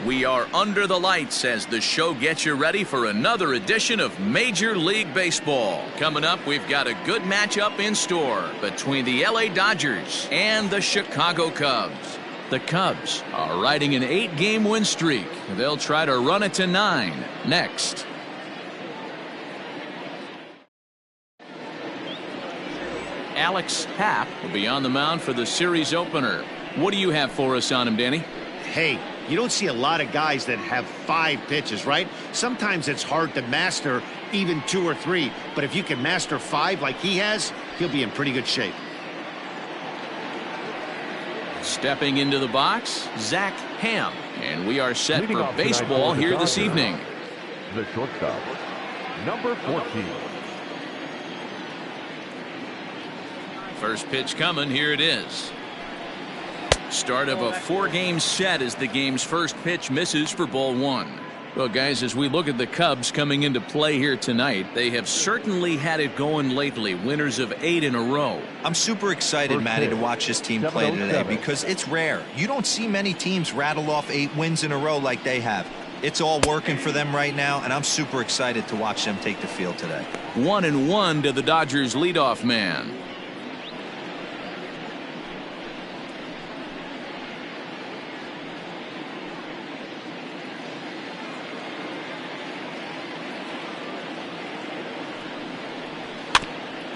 We are under the lights as the show gets you ready for another edition of Major League Baseball. Coming up, we've got a good matchup in store between the LA Dodgers and the Chicago Cubs. The Cubs are riding an 8-game win streak. They'll try to run it to 9 next. Alex Happ will be on the mound for the series opener. What do you have for us on him, Danny? Hey, you don't see a lot of guys that have 5 pitches, right? Sometimes it's hard to master even 2 or 3, but if you can master 5 like he has, he'll be in pretty good shape. Stepping into the box, Zach Ham, and we are set for baseball here this evening. The shortstop, number 14. First pitch coming, here it is. Start of a 4-game set as the game's first pitch misses for ball 1. Well, guys, as we look at the Cubs coming into play here tonight, they have certainly had it going lately, winners of 8 in a row. I'm super excited, Matty, to watch this team play today because it's rare. You don't see many teams rattle off 8 wins in a row like they have. It's all working for them right now, and I'm super excited to watch them take the field today. 1-1 to the Dodgers leadoff man.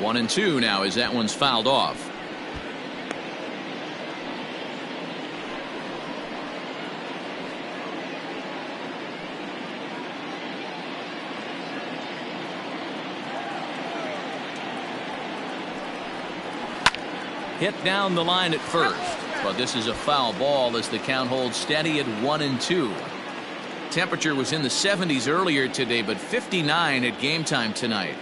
One and 2 now as that one's fouled off. Hit down the line at first, but this is a foul ball as the count holds steady at 1-2. Temperature was in the 70s earlier today, but 59 at game time tonight.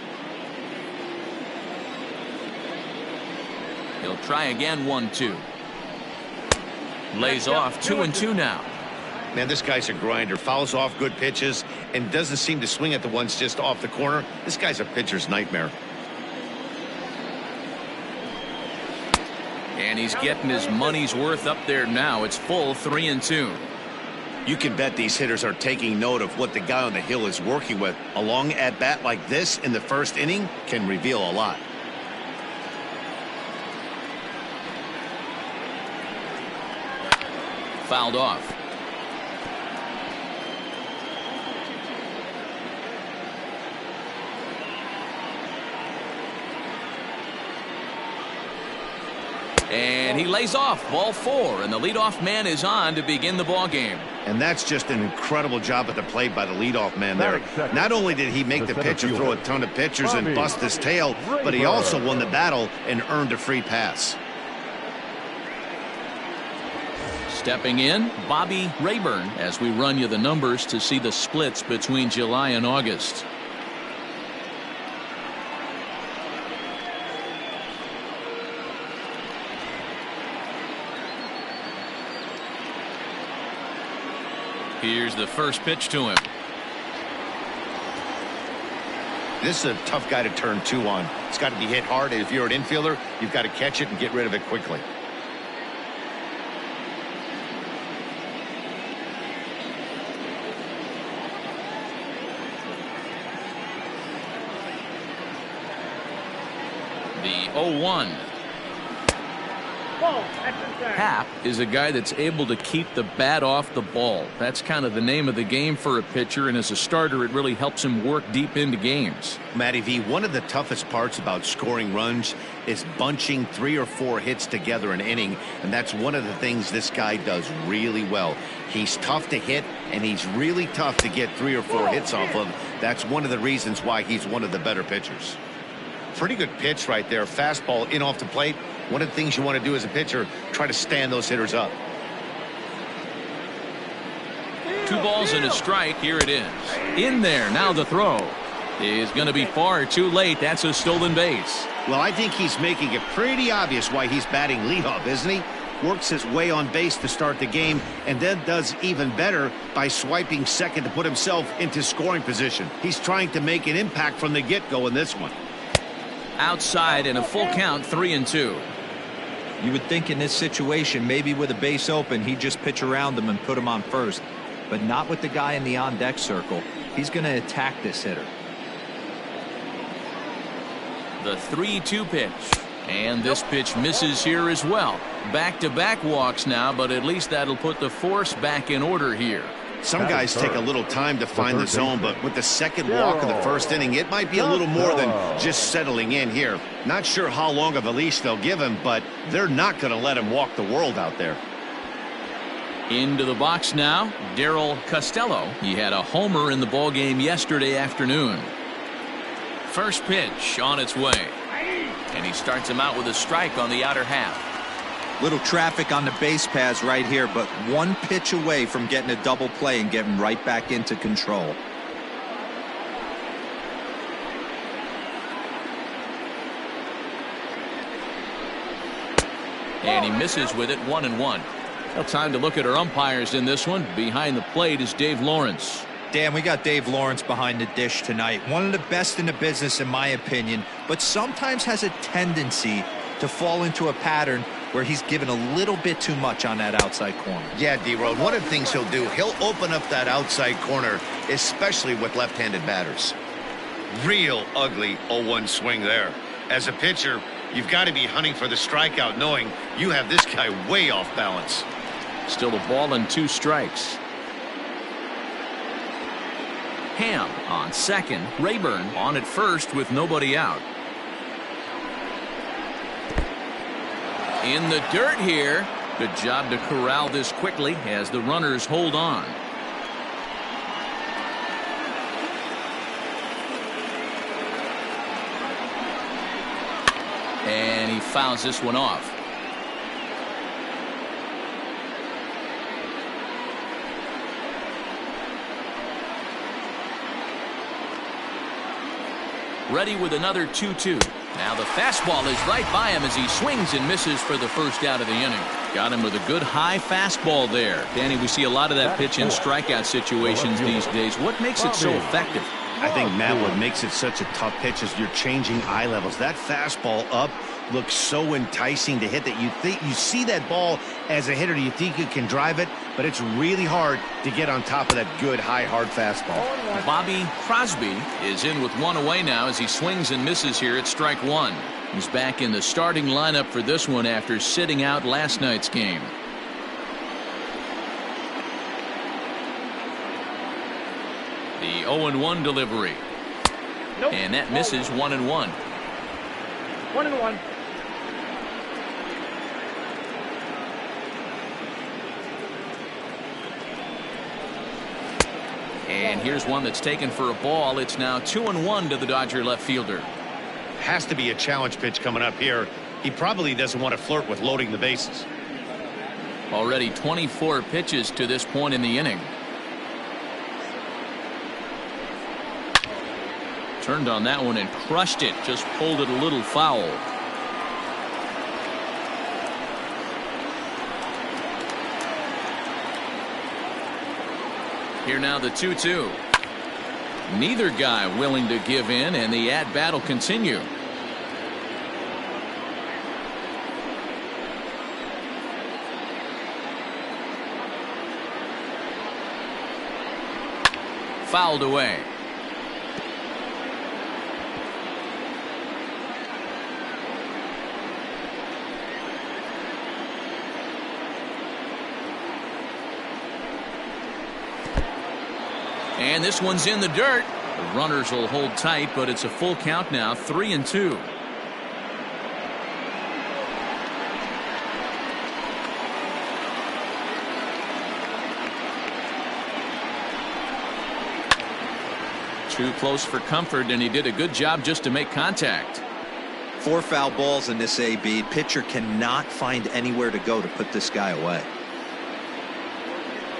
He'll try again, 1-2. Lays off 2-2 now. Man, this guy's a grinder. Fouls off good pitches and doesn't seem to swing at the ones just off the corner. This guy's a pitcher's nightmare. And he's getting his money's worth up there now. It's full 3-2. You can bet these hitters are taking note of what the guy on the hill is working with. A long at-bat like this in the first inning can reveal a lot. Fouled off. And he lays off, ball 4, and the leadoff man is on to begin the ball game. And that's just an incredible job at the plate by the leadoff man there. Not only did he make the pitcher throw a ton of pitchers and bust his tail, but he also won the battle and earned a free pass. Stepping in, Bobby Rayburn, as we run you the numbers to see the splits between July and August. Here's the first pitch to him. This is a tough guy to turn 2 on. It's got to be hit hard. If you're an infielder, you've got to catch it and get rid of it quickly. The 0-1. Happ is a guy that's able to keep the bat off the ball. That's kind of the name of the game for a pitcher, and as a starter it really helps him work deep into games. Matty V, one of the toughest parts about scoring runs is bunching 3 or 4 hits together an inning, and that's one of the things this guy does really well. He's tough to hit, and he's really tough to get 3 or 4 hits off of. That's one of the reasons why he's one of the better pitchers. Pretty good pitch right there. Fastball in off the plate. One of the things you want to do as a pitcher, try to stand those hitters up. 2 balls and a strike. Here it is. In there. Now the throw is going to be far too late. That's a stolen base. Well, I think he's making it pretty obvious why he's batting leadoff, isn't he? Works his way on base to start the game and then does even better by swiping second to put himself into scoring position. He's trying to make an impact from the get-go in this one. Outside and a full count, 3-2. You would think in this situation, maybe with a base open, he'd just pitch around him and put him on first. but not with the guy in the on-deck circle. He's going to attack this hitter. The 3-2 pitch. And this pitch misses here as well. Back-to-back walks now, but at least that'll put the force back in order here. Some guys take a little time to find the zone, but with the second walk of the first inning, it might be a little more than just settling in here. Not sure how long of a leash they'll give him, but they're not going to let him walk the world out there. Into the box now, Darryl Costello. He had a homer in the ballgame yesterday afternoon. First pitch on its way. And he starts him out with a strike on the outer half. Little traffic on the base paths right here, but one pitch away from getting a double play and getting right back into control. And he misses with it, 1-1. Well, time to look at our umpires in this one. Behind the plate is Dave Lawrence. Dan, we got Dave Lawrence behind the dish tonight. One of the best in the business, in my opinion, but sometimes has a tendency to fall into a pattern where he's given a little bit too much on that outside corner. Yeah, D-Road, one of the things he'll do, he'll open up that outside corner, especially with left-handed batters. Real ugly 0-1 swing there. As a pitcher, you've got to be hunting for the strikeout, knowing you have this guy way off balance. Still a ball and 2 strikes. Ham on second. Rayburn on at first with nobody out. In the dirt here. Good job to corral this quickly as the runners hold on. And he fouls this one off. Ready with another 2-2. Now the fastball is right by him as he swings and misses for the first out of the inning. Got him with a good high fastball there. Danny, we see a lot of that pitch in strikeout situations these days. What makes it so effective? I think, Matt, what makes it such a tough pitch is you're changing eye levels. That fastball up looks so enticing to hit that you think you see that ball as a hitter. You think you can drive it, but it's really hard to get on top of that good high hard fastball. Bobby Crosby is in with 1 away now as he swings and misses here at strike 1. He's back in the starting lineup for this one after sitting out last night's game. The 0-1 delivery. Nope. And that misses 1-1. 1-1. And here's one that's taken for a ball. It's now 2-1 to the Dodger left fielder. Has to be a challenge pitch coming up here. He probably doesn't want to flirt with loading the bases. Already 24 pitches to this point in the inning. Turned on that one and crushed it. Just pulled it a little foul. Here now the 2-2. Neither guy willing to give in, and the at-bat will continue. Fouled away. And this one's in the dirt. The runners will hold tight, but it's a full count now, 3-2. Too close for comfort, and he did a good job just to make contact. 4 foul balls in this AB. Pitcher cannot find anywhere to go to put this guy away.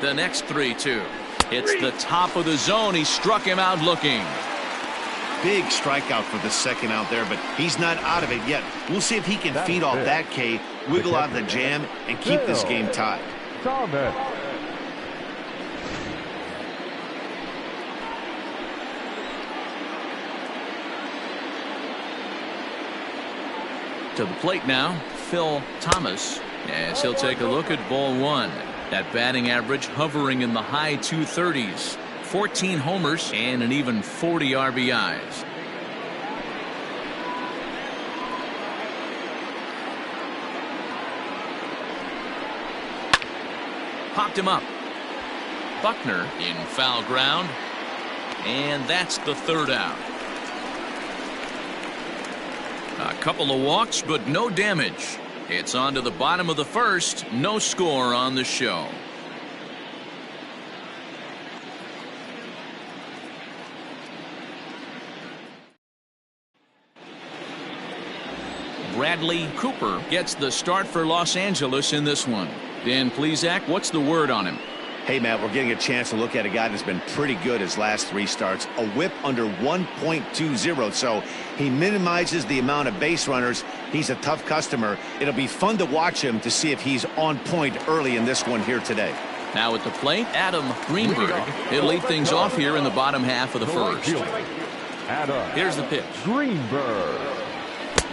The next 3-2. It's the top of the zone. He struck him out looking. Big strikeout for the second out there, but he's not out of it yet. We'll see if he can feed off that K, wiggle out the jam, and keep this game tied. To the plate now, Phil Thomas, as he'll take a look at ball 1. That batting average hovering in the high 230s. 14 homers and an even 40 RBIs. Popped him up. Buckner in foul ground. And that's the third out. A couple of walks, but no damage. It's on to the bottom of the first. No score on the show. Bradley Cooper gets the start for Los Angeles in this one. Dan Plesac, what's the word on him? Hey, Matt, we're getting a chance to look at a guy that's been pretty good his last 3 starts. A whip under 1.20, so he minimizes the amount of base runners. He's a tough customer. It'll be fun to watch him to see if he's on point early in this one here today. Now at the plate, Adam Greenberg. He'll lead things off here in the bottom half of the first. Here's the pitch. Greenberg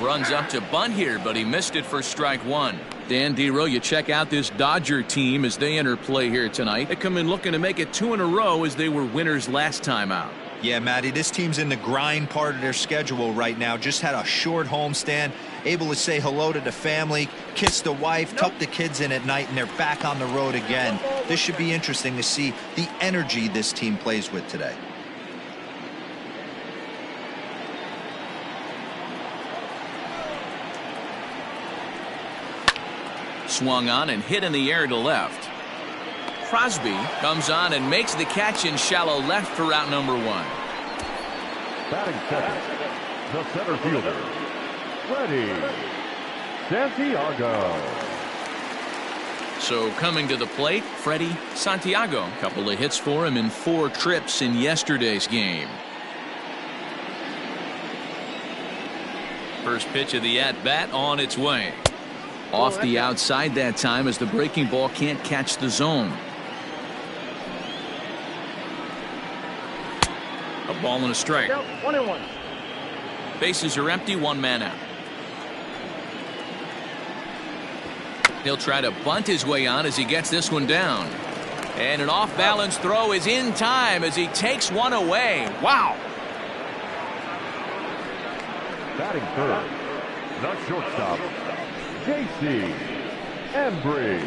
runs up to bunt here, but he missed it for strike one. Dan Dero, you check out this Dodger team as they enter play here tonight. They come in looking to make it 2 in a row as they were winners last time out. Yeah, Matty, this team's in the grind part of their schedule right now. Just had a short homestand, able to say hello to the family, kiss the wife, tuck the kids in at night, and they're back on the road again. This should be interesting to see the energy this team plays with today. Swung on and hit in the air to left. Crosby comes on and makes the catch in shallow left for out number 1. batting second, the center fielder, Freddie Santiago. So coming to the plate, Freddie Santiago. A couple of hits for him in 4 trips in yesterday's game. First pitch of the at-bat on its way. Off the outside that time as the breaking ball can't catch the zone. A ball and a strike. 1-1. Bases are empty, 1 man out. He'll try to bunt his way on as he gets this one down. And an off-balance throw is in time as he takes one away. Wow. Batting third, the shortstop, J.C. Embry.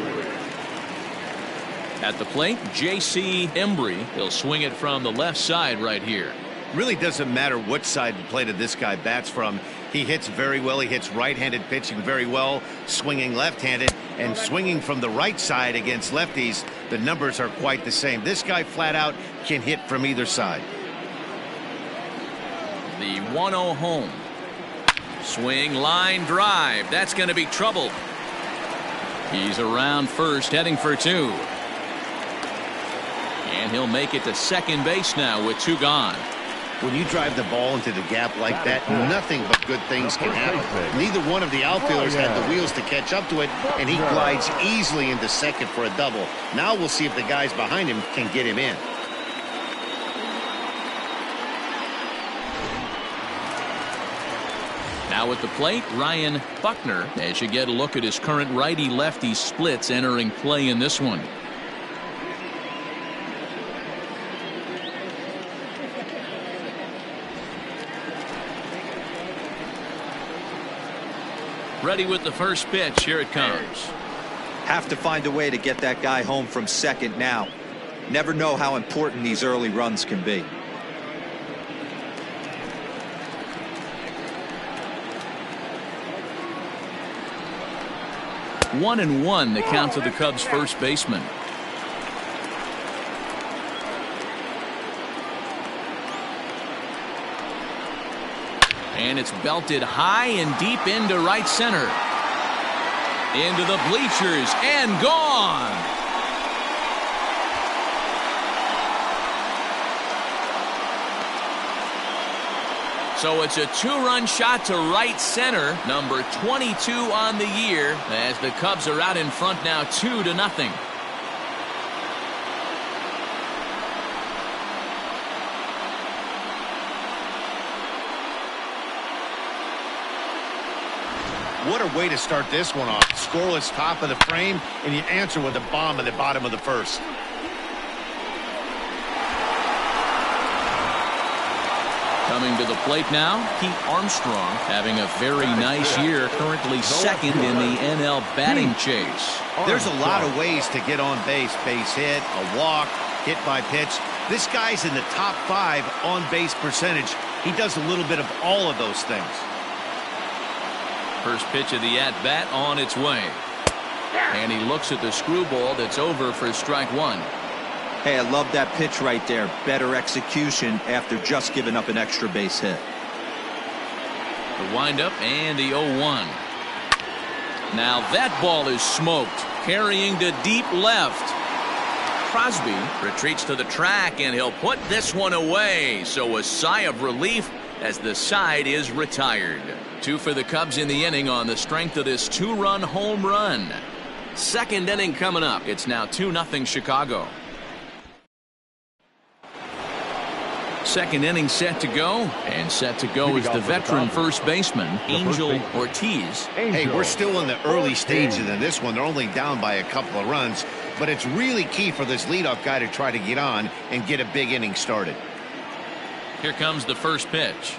At the plate, J.C. Embry. He'll swing it from the left side right here. Really doesn't matter what side of the plate this guy bats from. He hits very well. He hits right-handed pitching very well, swinging left-handed, and swinging from the right side against lefties. The numbers are quite the same. This guy flat out can hit from either side. The 1-0 home. Swing, line drive. That's going to be trouble. He's around first, heading for 2. And he'll make it to second base now with 2 gone. When you drive the ball into the gap like that, nothing but good things can happen. Neither one of the outfielders had the wheels to catch up to it, and he glides easily into second for a double. Now we'll see if the guys behind him can get him in. Now at the plate, Ryan Buckner, as you get a look at his current righty-lefty splits entering play in this one. Ready with the first pitch. Here it comes. Have to find a way to get that guy home from second now. Never know how important these early runs can be. One and one, the count to the Cubs' first baseman. And it's belted high and deep into right center. Into the bleachers and gone. So it's a 2-run shot to right center, number 22 on the year, as the Cubs are out in front now 2-0. What a way to start this one off. Scoreless top of the frame, and you answer with a bomb at the bottom of the first. Coming to the plate now, Pete Armstrong having a very nice year, currently second in the NL batting chase. There's a lot of ways to get on base. Base hit, a walk, hit by pitch. This guy's in the top 5 on base percentage. He does a little bit of all of those things. First pitch of the at-bat on its way. And he looks at the screwball that's over for strike 1. Hey, I love that pitch right there. Better execution after just giving up an extra base hit. The windup and the 0-1. Now that ball is smoked, carrying to deep left. Crosby retreats to the track, and he'll put this one away. So a sigh of relief as the side is retired. 2 for the Cubs in the inning on the strength of this 2-run home run. Second inning coming up. It's now 2-0 Chicago. Second inning set to go, and set to go is the veteran first baseman, Angel Ortiz. Hey, we're still in the early stages of this one. They're only down by a couple of runs, but it's really key for this leadoff guy to try to get on and get a big inning started. Here comes the first pitch.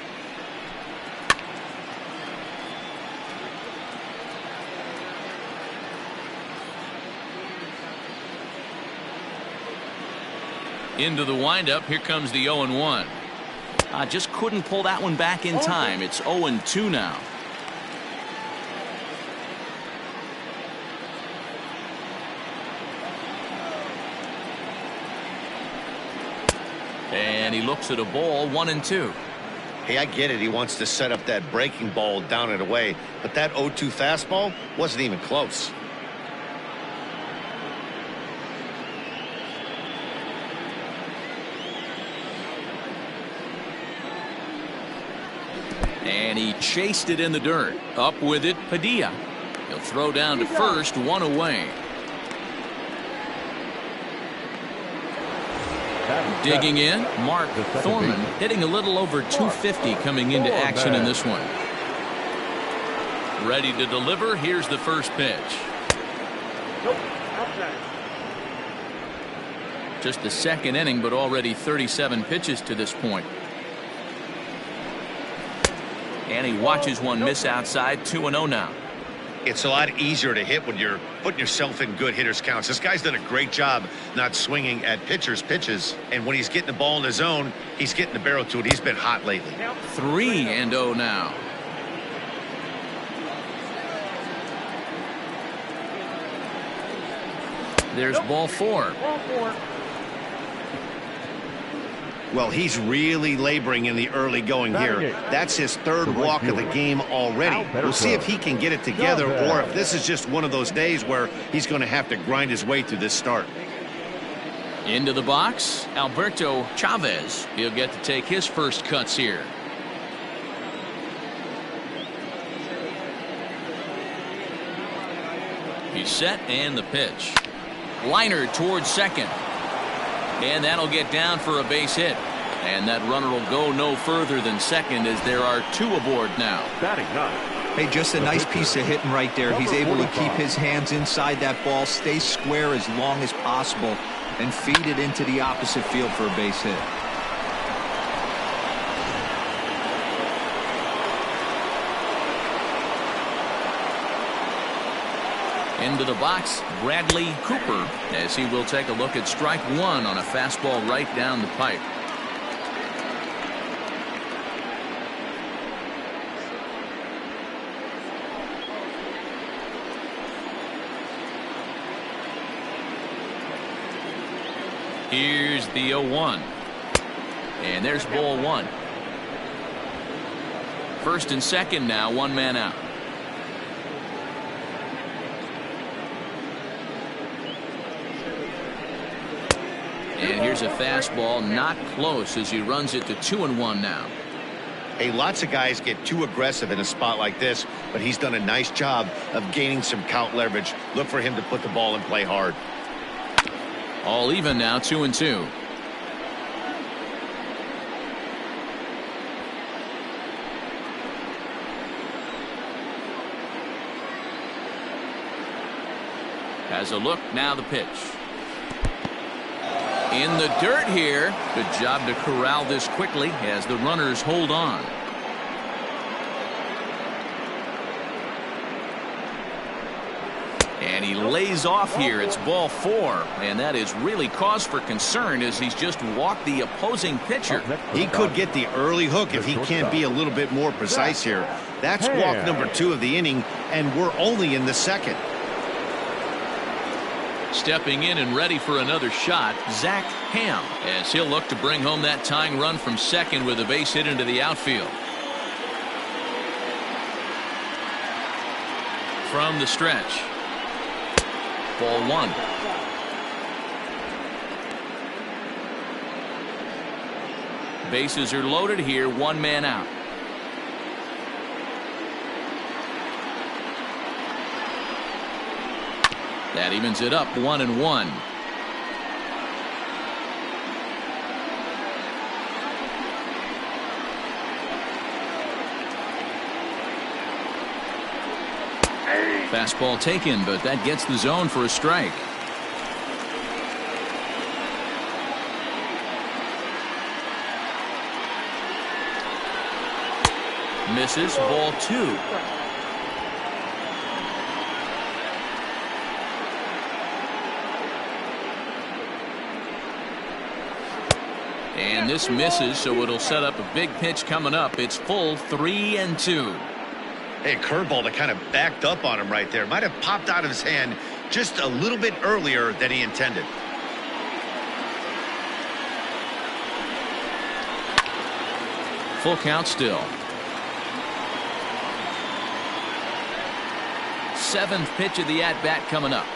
Into the windup. Here comes the 0-1. Just couldn't pull that one back in time. It's 0-2 now. And he looks at a ball, 1-2. Hey, I get it. He wants to set up that breaking ball down and away, but that 0-2 fastball wasn't even close. And he chased it in the dirt. Up with it, Padilla. He'll throw down to first, 1 away. Digging in, Mark Thorman hitting a little over 250 coming into action in this one. Ready to deliver. Here's the first pitch. Just the second inning, but already 37 pitches to this point. And he watches one miss outside. 2-0 now. It's a lot easier to hit when you're putting yourself in good hitters counts. This guy's done a great job not swinging at pitchers' pitches. And when he's getting the ball in the zone, he's getting the barrel to it. He's been hot lately. 3-0 now. There's ball 4. Well, he's really laboring in the early going here. That's his 3rd walk of the game already. We'll see if he can get it together or if this is just one of those days where he's going to have to grind his way through this start. Into the box, Alberto Chavez. He'll get to take his first cuts here. He's set, and the pitch. Liner towards second. And that'll get down for a base hit. And that runner will go no further than second as there are 2 aboard now. Hey, just a nice piece of hitting right there. He's able to keep his hands inside that ball, stay square as long as possible, and feed it into the opposite field for a base hit. Into the box, Bradley Cooper, as he will take a look at strike 1 on a fastball right down the pipe. Here's the 0-1. And there's ball 1. First and second now, 1 man out. And here's a fastball, not close, as he runs it to 2-1 now. Hey, lots of guys get too aggressive in a spot like this, but he's done a nice job of gaining some count leverage. Look for him to put the ball in play hard. All even now, 2-2. Has a look, now the pitch. In the dirt here. Good job to corral this quickly as the runners hold on. And he lays off here. It's ball 4, and that is really cause for concern as he's just walked the opposing pitcher. He could get the early hook if he can't be a little bit more precise here. That's walk number 2 of the inning, and we're only in the second. Stepping in and ready for another shot, Zach Ham, as he'll look to bring home that tying run from second with a base hit into the outfield. From the stretch. Ball 1. Bases are loaded here, 1 man out. That evens it up, 1-1. Fastball taken, but that gets the zone for a strike. Misses, ball 2. And this misses, so it'll set up a big pitch coming up. It's full 3-2. Hey, curveball that kind of backed up on him right there. Might have popped out of his hand just a little bit earlier than he intended. Full count still. 7th pitch of the at-bat coming up.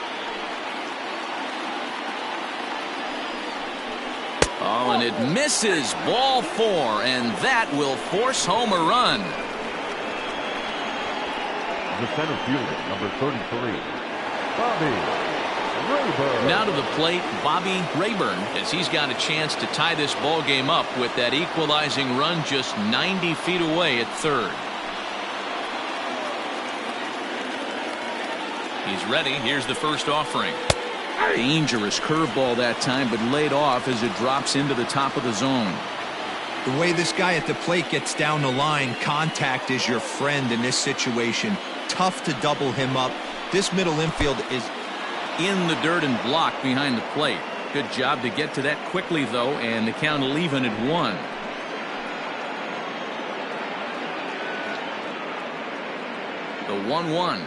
Oh, and it misses, ball 4, and that will force home a run. The center fielder, number 33, Bobby Rayburn. Now to the plate, Bobby Rayburn, as he's got a chance to tie this ball game up with that equalizing run just 90 feet away at third. He's ready. Here's the first offering. Dangerous curveball that time, but laid off as it drops into the top of the zone. The way this guy at the plate gets down the line, contact is your friend in this situation. Tough to double him up. This middle infield is in the dirt and blocked behind the plate. Good job to get to that quickly, though, and the count will even at 1. The 1-1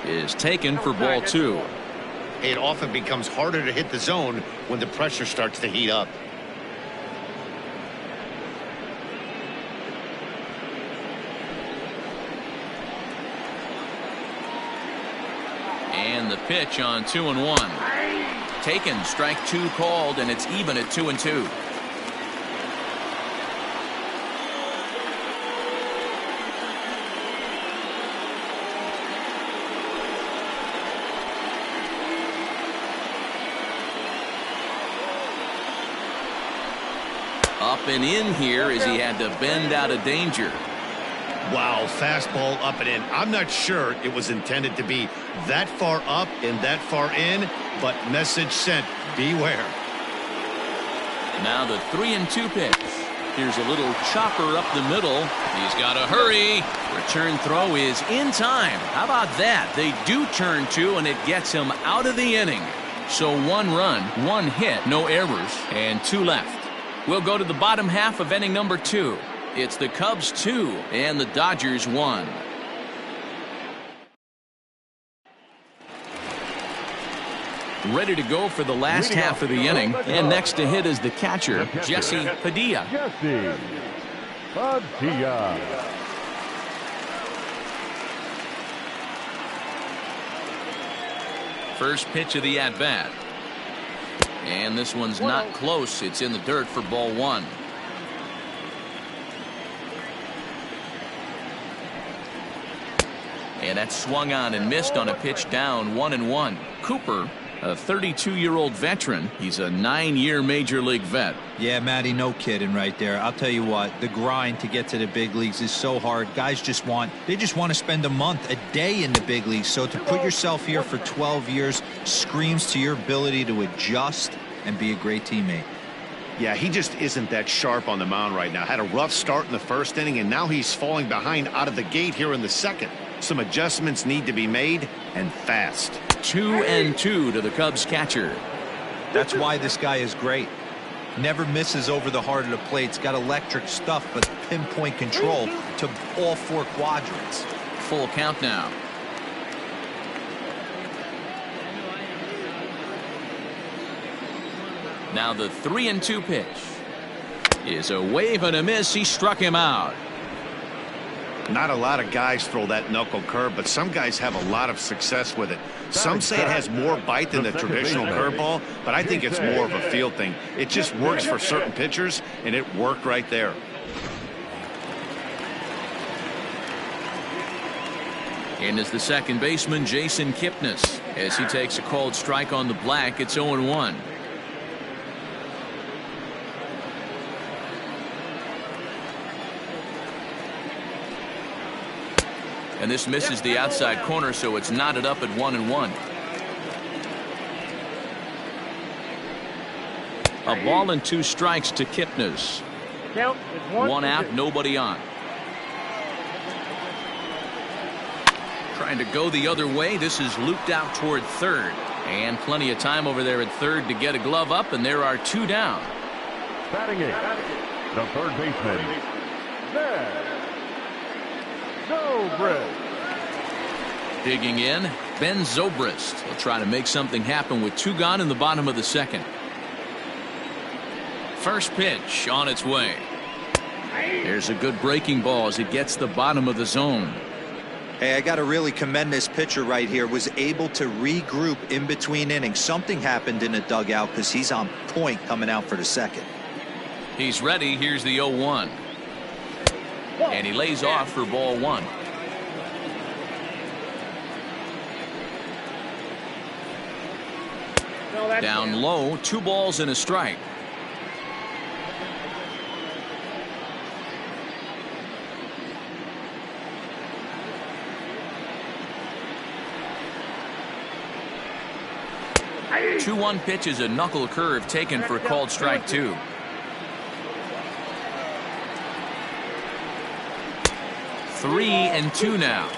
is taken for ball 2. It often becomes harder to hit the zone when the pressure starts to heat up. And the pitch on 2-1. Taken, strike 2 called, and it's even at 2-2. Up and in here as he had to bend out of danger. Wow, fastball up and in. I'm not sure it was intended to be that far up and that far in, but message sent, beware. Now the 3-2 pitch. Here's a little chopper up the middle. He's got to hurry. Return throw is in time. How about that? They do turn 2, and it gets him out of the inning. So 1 run, 1 hit, no errors, and 2 left. We'll go to the bottom half of inning number 2. It's the Cubs 2 and the Dodgers 1. Ready to go for the last half of the inning, and next to hit is the catcher, Jesse Padilla. Jesse Padilla. First pitch of the at-bat. And this one's not close. It's in the dirt for ball 1. And that's swung on and missed on a pitch down, 1-1. Cooper A 32-year-old veteran. He's a 9-year major league vet. Yeah, Matty, no kidding right there. I'll tell you what, the grind to get to the big leagues is so hard. Guys just want to spend a month, a day in the big leagues. So to put yourself here for 12 years screams to your ability to adjust and be a great teammate. Yeah, he just isn't that sharp on the mound right now. Had a rough start in the first inning, and now he's falling behind out of the gate here in the second. Some adjustments need to be made, and fast. 2-2 to the Cubs catcher. That's why this guy is great. Never misses over the heart of the plate. It's got electric stuff, but pinpoint control to all 4 quadrants. Full count now. Now the 3-2 pitch is a wave and a miss. He struck him out. Not a lot of guys throw that knuckle curve, but some guys have a lot of success with it. Some say it has more bite than the traditional curveball, but I think it's more of a feel thing. It just works for certain pitchers, and it worked right there. In is the second baseman, Jason Kipnis, as he takes a called strike on the black. It's 0-1. And this misses the outside corner, so it's knotted up at 1-1. A ball and 2 strikes to Kipnis. One out, nobody on. Trying to go the other way. This is looped out toward third. And plenty of time over there at third to get a glove up, and there are 2 down. Batting it, the third baseman, Zobrist. Digging in, Ben Zobrist. He'll try to make something happen with 2 gone in the bottom of the second. First pitch on its way. There's a good breaking ball as it gets the bottom of the zone. Hey, I got to really commend this pitcher right here. Was able to regroup in between innings. Something happened in the dugout because he's on point coming out for the second. He's ready. Here's the 0-1. And he lays off for ball 1. Down low, 2 balls and a strike. The 2-1 pitch is a knuckle curve taken for called strike 2. Three and 2 now.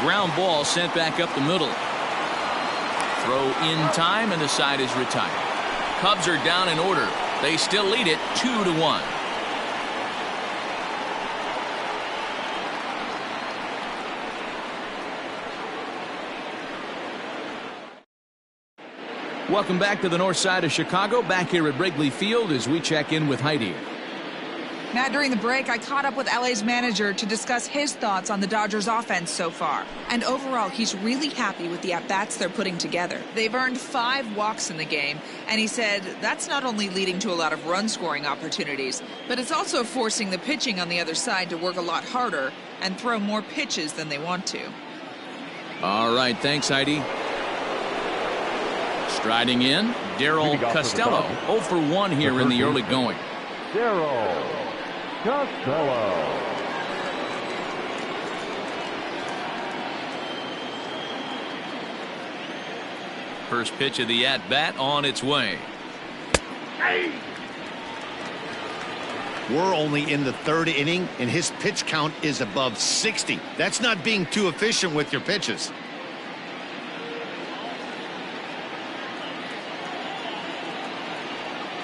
Ground ball sent back up the middle. Throw in time, and the side is retired. Cubs are down in order. They still lead it 2-1. Welcome back to the north side of Chicago, back here at Wrigley Field as we check in with Heidi. Matt, during the break, I caught up with LA's manager to discuss his thoughts on the Dodgers' offense so far. And overall, he's really happy with the at-bats they're putting together. They've earned 5 walks in the game, and he said that's not only leading to a lot of run-scoring opportunities, but it's also forcing the pitching on the other side to work a lot harder and throw more pitches than they want to. All right, thanks, Heidi. Striding in, Darryl Costello, 0 for 1 here in the early going. Darryl Costello. First pitch of the at-bat on its way. We're only in the 3rd inning, and his pitch count is above 60. That's not being too efficient with your pitches.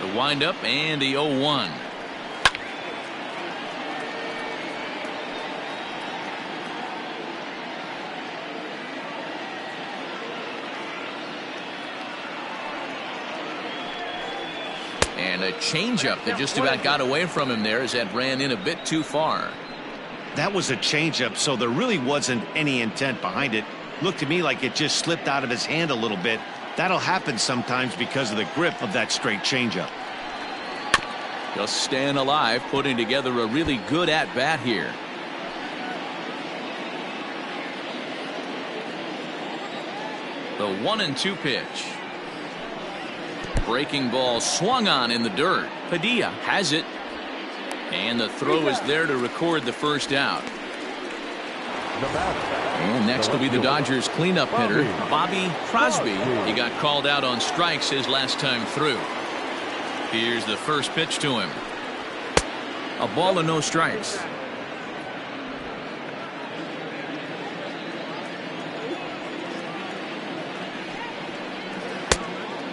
The windup and the 0-1. And a changeup that just about got away from him there as that ran in a bit too far. That was a changeup, so there really wasn't any intent behind it. Looked to me like it just slipped out of his hand a little bit. That'll happen sometimes because of the grip of that straight changeup. Just staying alive, putting together a really good at-bat here. The 1-2 pitch. Breaking ball swung on in the dirt. Padilla has it. And the throw is there to record the first out. And next will be the Dodgers cleanup hitter, Bobby Crosby. He got called out on strikes his last time through. Here's the first pitch to him. A ball and no strikes.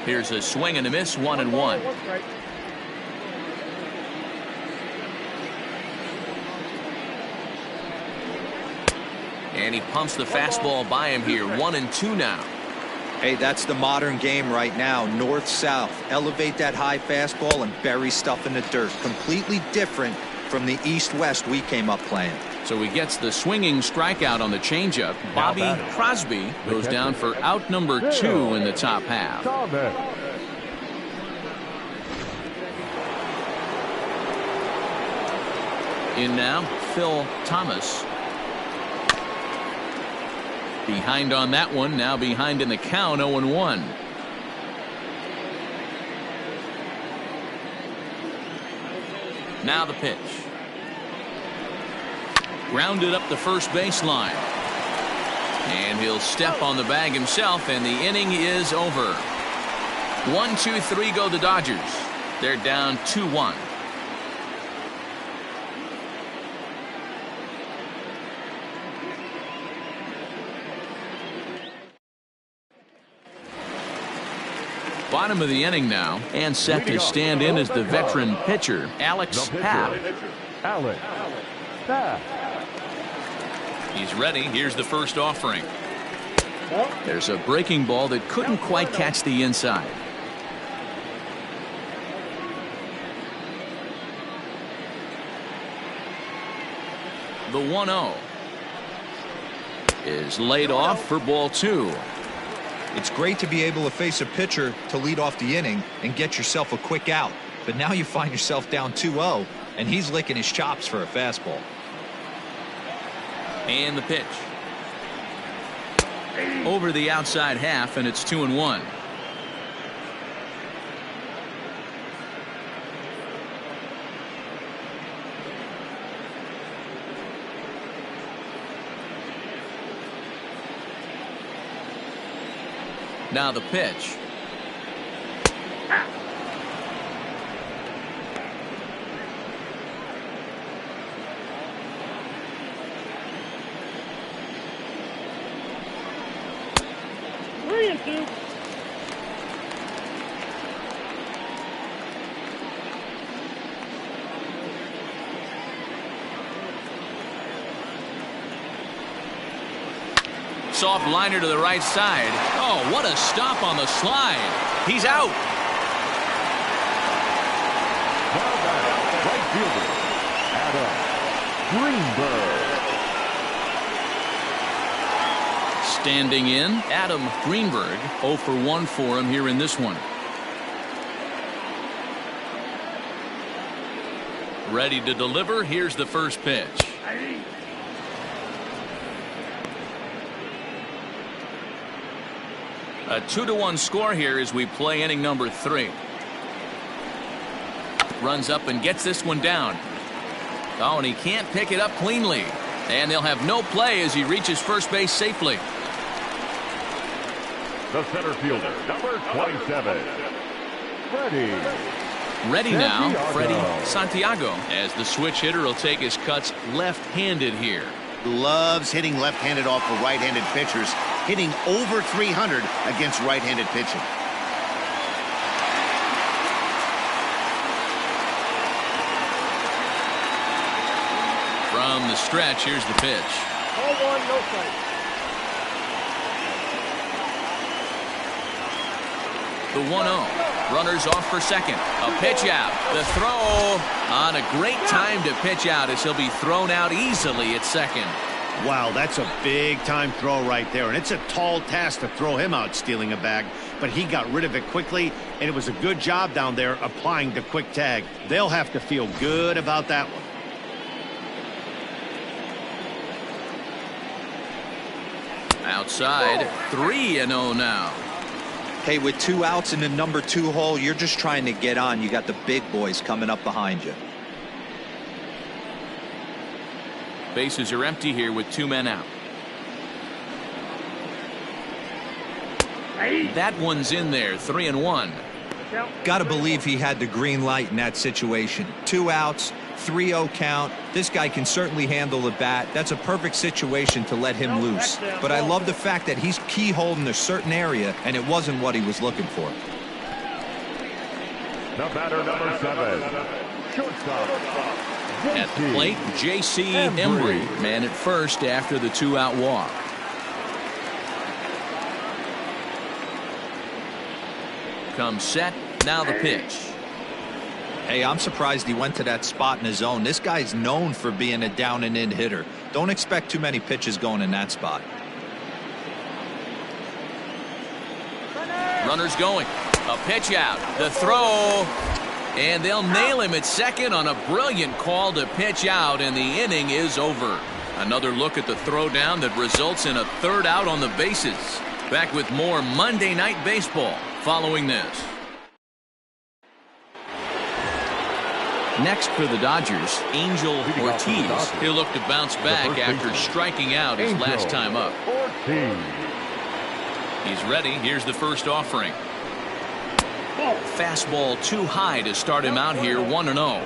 Here's a swing and a miss, 1-1. And he pumps the fastball by him here. 1-2 now. Hey, that's the modern game right now. North-south. Elevate that high fastball and bury stuff in the dirt. Completely different from the east-west we came up playing. So he gets the swinging strikeout on the changeup. Bobby Crosby goes down for out number 2 in the top half. In now, Phil Thomas. Behind on that one, now behind in the count, 0-1. Now the pitch. Grounded up the first baseline. And he'll step on the bag himself, and the inning is over. 1-2-3 go the Dodgers. They're down 2-1. Bottom of the inning now, and set to stand in as the veteran pitcher, Alex Papp. He's ready. Here's the first offering. There's a breaking ball that couldn't quite catch the inside. The 1-0 is laid off for ball 2. It's great to be able to face a pitcher to lead off the inning and get yourself a quick out. But now you find yourself down 2-0, and he's licking his chops for a fastball. And the pitch. Over the outside half, and it's 2-1. Now the pitch. Soft liner to the right side. Oh, what a stop on the slide. He's out. Right fielder, Adam Greenberg. Standing in, Adam Greenberg. 0 for 1 for him here in this one. Ready to deliver. Here's the first pitch. A 2-1 score here as we play inning number 3. Runs up and gets this one down. Oh, and he can't pick it up cleanly. And they'll have no play as he reaches first base safely. The center fielder, number 27, Freddie. Ready now, Freddie Santiago, as the switch hitter will take his cuts left-handed here. Loves hitting left-handed off for right-handed pitchers, hitting over 300 against right-handed pitching. From the stretch, here's the pitch. 0-1, no strike. The 1-0. Runners off for second. A pitch out. The throw on a great time to pitch out as he'll be thrown out easily at second. Wow, that's a big-time throw right there, and it's a tall task to throw him out stealing a bag, but he got rid of it quickly, and it was a good job down there applying the quick tag. They'll have to feel good about that one. Outside, 3-0 now. Hey, with 2 outs in the number 2 hole, you're just trying to get on. You got the big boys coming up behind you. Bases are empty here with 2 men out. That one's in there, 3-1. Got to believe he had the green light in that situation. 2 outs, 3-0 count. This guy can certainly handle the bat. That's a perfect situation to let him loose. But I love the fact that he's keyholed in a certain area, and it wasn't what he was looking for. The batter, number 7, shortstop. At the plate, J.C. Embry, man at first after the 2-out walk. Comes set, now the pitch. Hey, I'm surprised he went to that spot in his zone. This guy's known for being a down and in hitter. Don't expect too many pitches going in that spot. Runners going. A pitch out. The throw. And they'll nail him at second on a brilliant call to pitch out, and the inning is over. Another look at the throwdown that results in a 3rd out on the bases. Back with more Monday Night Baseball following this. Next for the Dodgers, Angel Ortiz. He'll look to bounce back after striking out his last time up. He's ready. Here's the first offering. Fastball too high to start him out here, 1-0.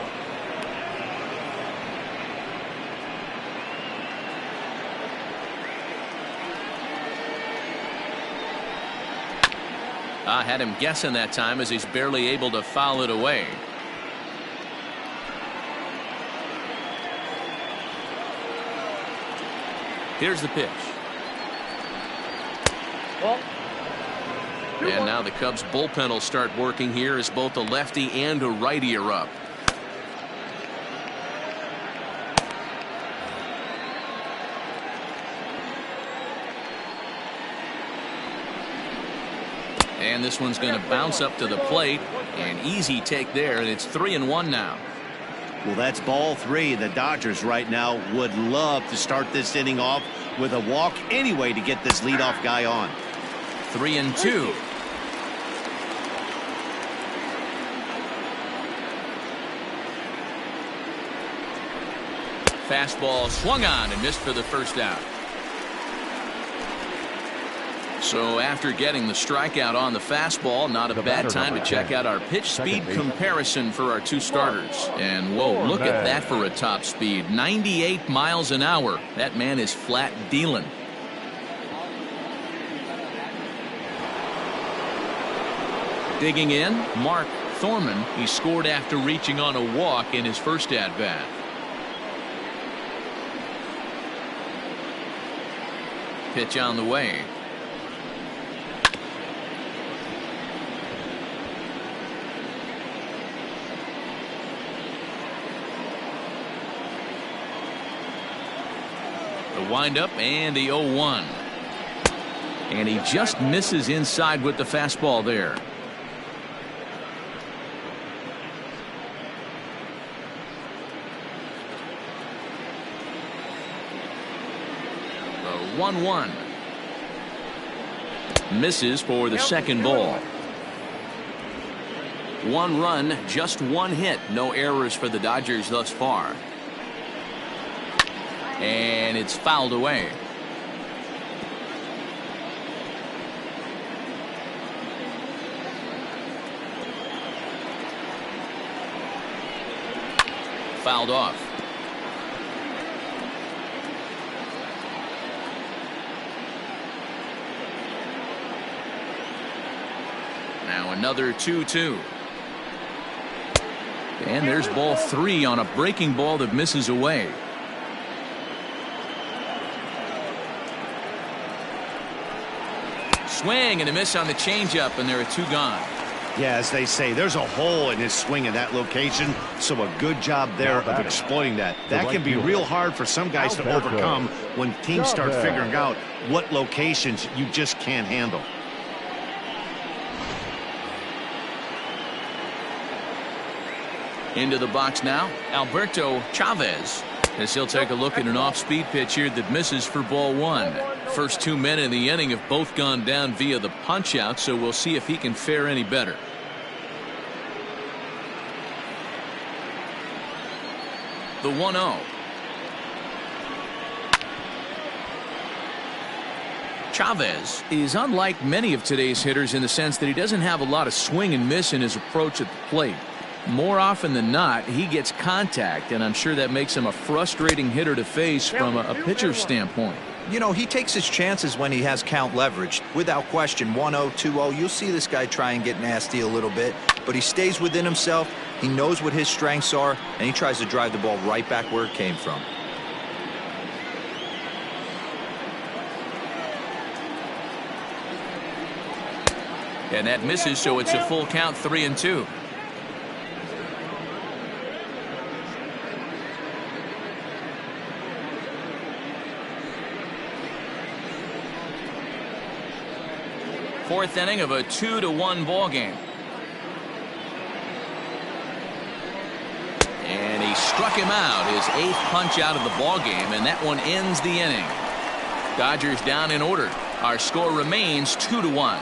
I had him guessing that time as he's barely able to foul it away. Here's the pitch. And now the Cubs bullpen will start working here as both a lefty and a righty are up. And this one's going to bounce up to the plate. An easy take there, and it's 3-1 now. Well, that's ball 3. The Dodgers right now would love to start this inning off with a walk anyway to get this leadoff guy on. 3-2. Fastball swung on and missed for the first out. So after getting the strikeout on the fastball, not a bad time to check out our pitch speed comparison for our 2 starters. And whoa, look at that for a top speed. 98 miles an hour. That man is flat dealing. Digging in, Mark Thorman. He scored after reaching on a walk in his first at-bat. Pitch on the way. The windup and the 0-1. And he just misses inside with the fastball there. The 1-1. Misses for the second ball. 1 run, just 1 hit. No errors for the Dodgers thus far. And it's fouled away. Fouled off. Now another 2-2. And there's ball 3 on a breaking ball that misses away. Swing and a miss on the changeup, and there are 2 gone. Yeah, as they say, there's a hole in his swing in that location, so a good job there of exploiting that. That can be real hard for some guys to overcome when teams start figuring out what locations you just can't handle. Into the box now, Alberto Chavez, as he'll take a look at an off-speed pitch here that misses for ball one. First 2 men in the inning have both gone down via the punch-out, so we'll see if he can fare any better. The 1-0. Chavez is unlike many of today's hitters in the sense that he doesn't have a lot of swing and miss in his approach at the plate. More often than not, he gets contact, and I'm sure that makes him a frustrating hitter to face from a pitcher's standpoint. You know, he takes his chances when he has count leverage. Without question, 1-0, 2-0, you'll see this guy try and get nasty a little bit, but he stays within himself. He knows what his strengths are, and he tries to drive the ball right back where it came from. And that misses, so it's a full count, 3-2. Fourth inning of a 2-1 ball game. And he struck him out, his 8th punch out of the ball game, and that one ends the inning. Dodgers down in order. Our score remains 2-1.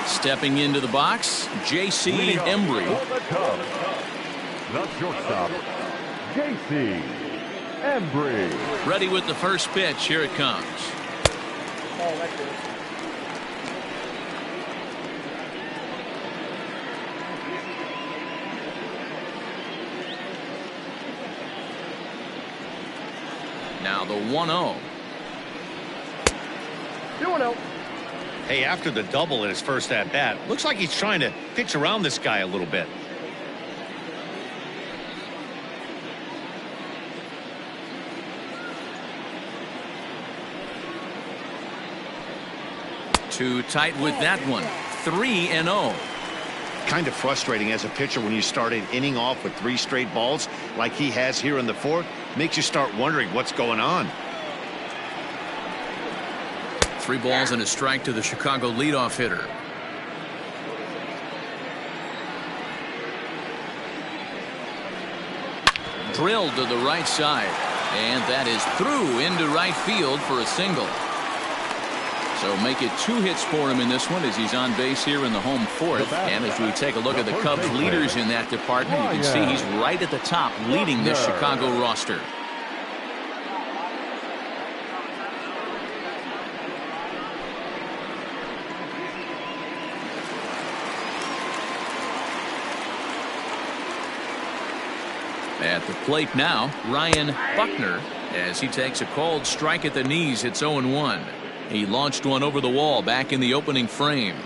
Stepping into the box, J.C. Embry. The shortstop, J.C. Embry. Ready with the first pitch. Here it comes. Now the 1-0. 2-0. Hey, after the double in his first at-bat, looks like he's trying to pitch around this guy a little bit. Too tight with that one. 3-0. Kind of frustrating as a pitcher when you start an inning off with 3 straight balls like he has here in the 4th. Makes you start wondering what's going on. 3 balls and a strike to the Chicago leadoff hitter. Drilled to the right side, and that is through into right field for a single. So make it 2 hits for him in this one as he's on base here in the home 4th. And as we take a look at the Cubs leaders in that department, you can see he's right at the top leading this Chicago roster. At the plate now, Ryan Buckner, as he takes a called strike at the knees. It's 0-1. He launched one over the wall back in the opening frame.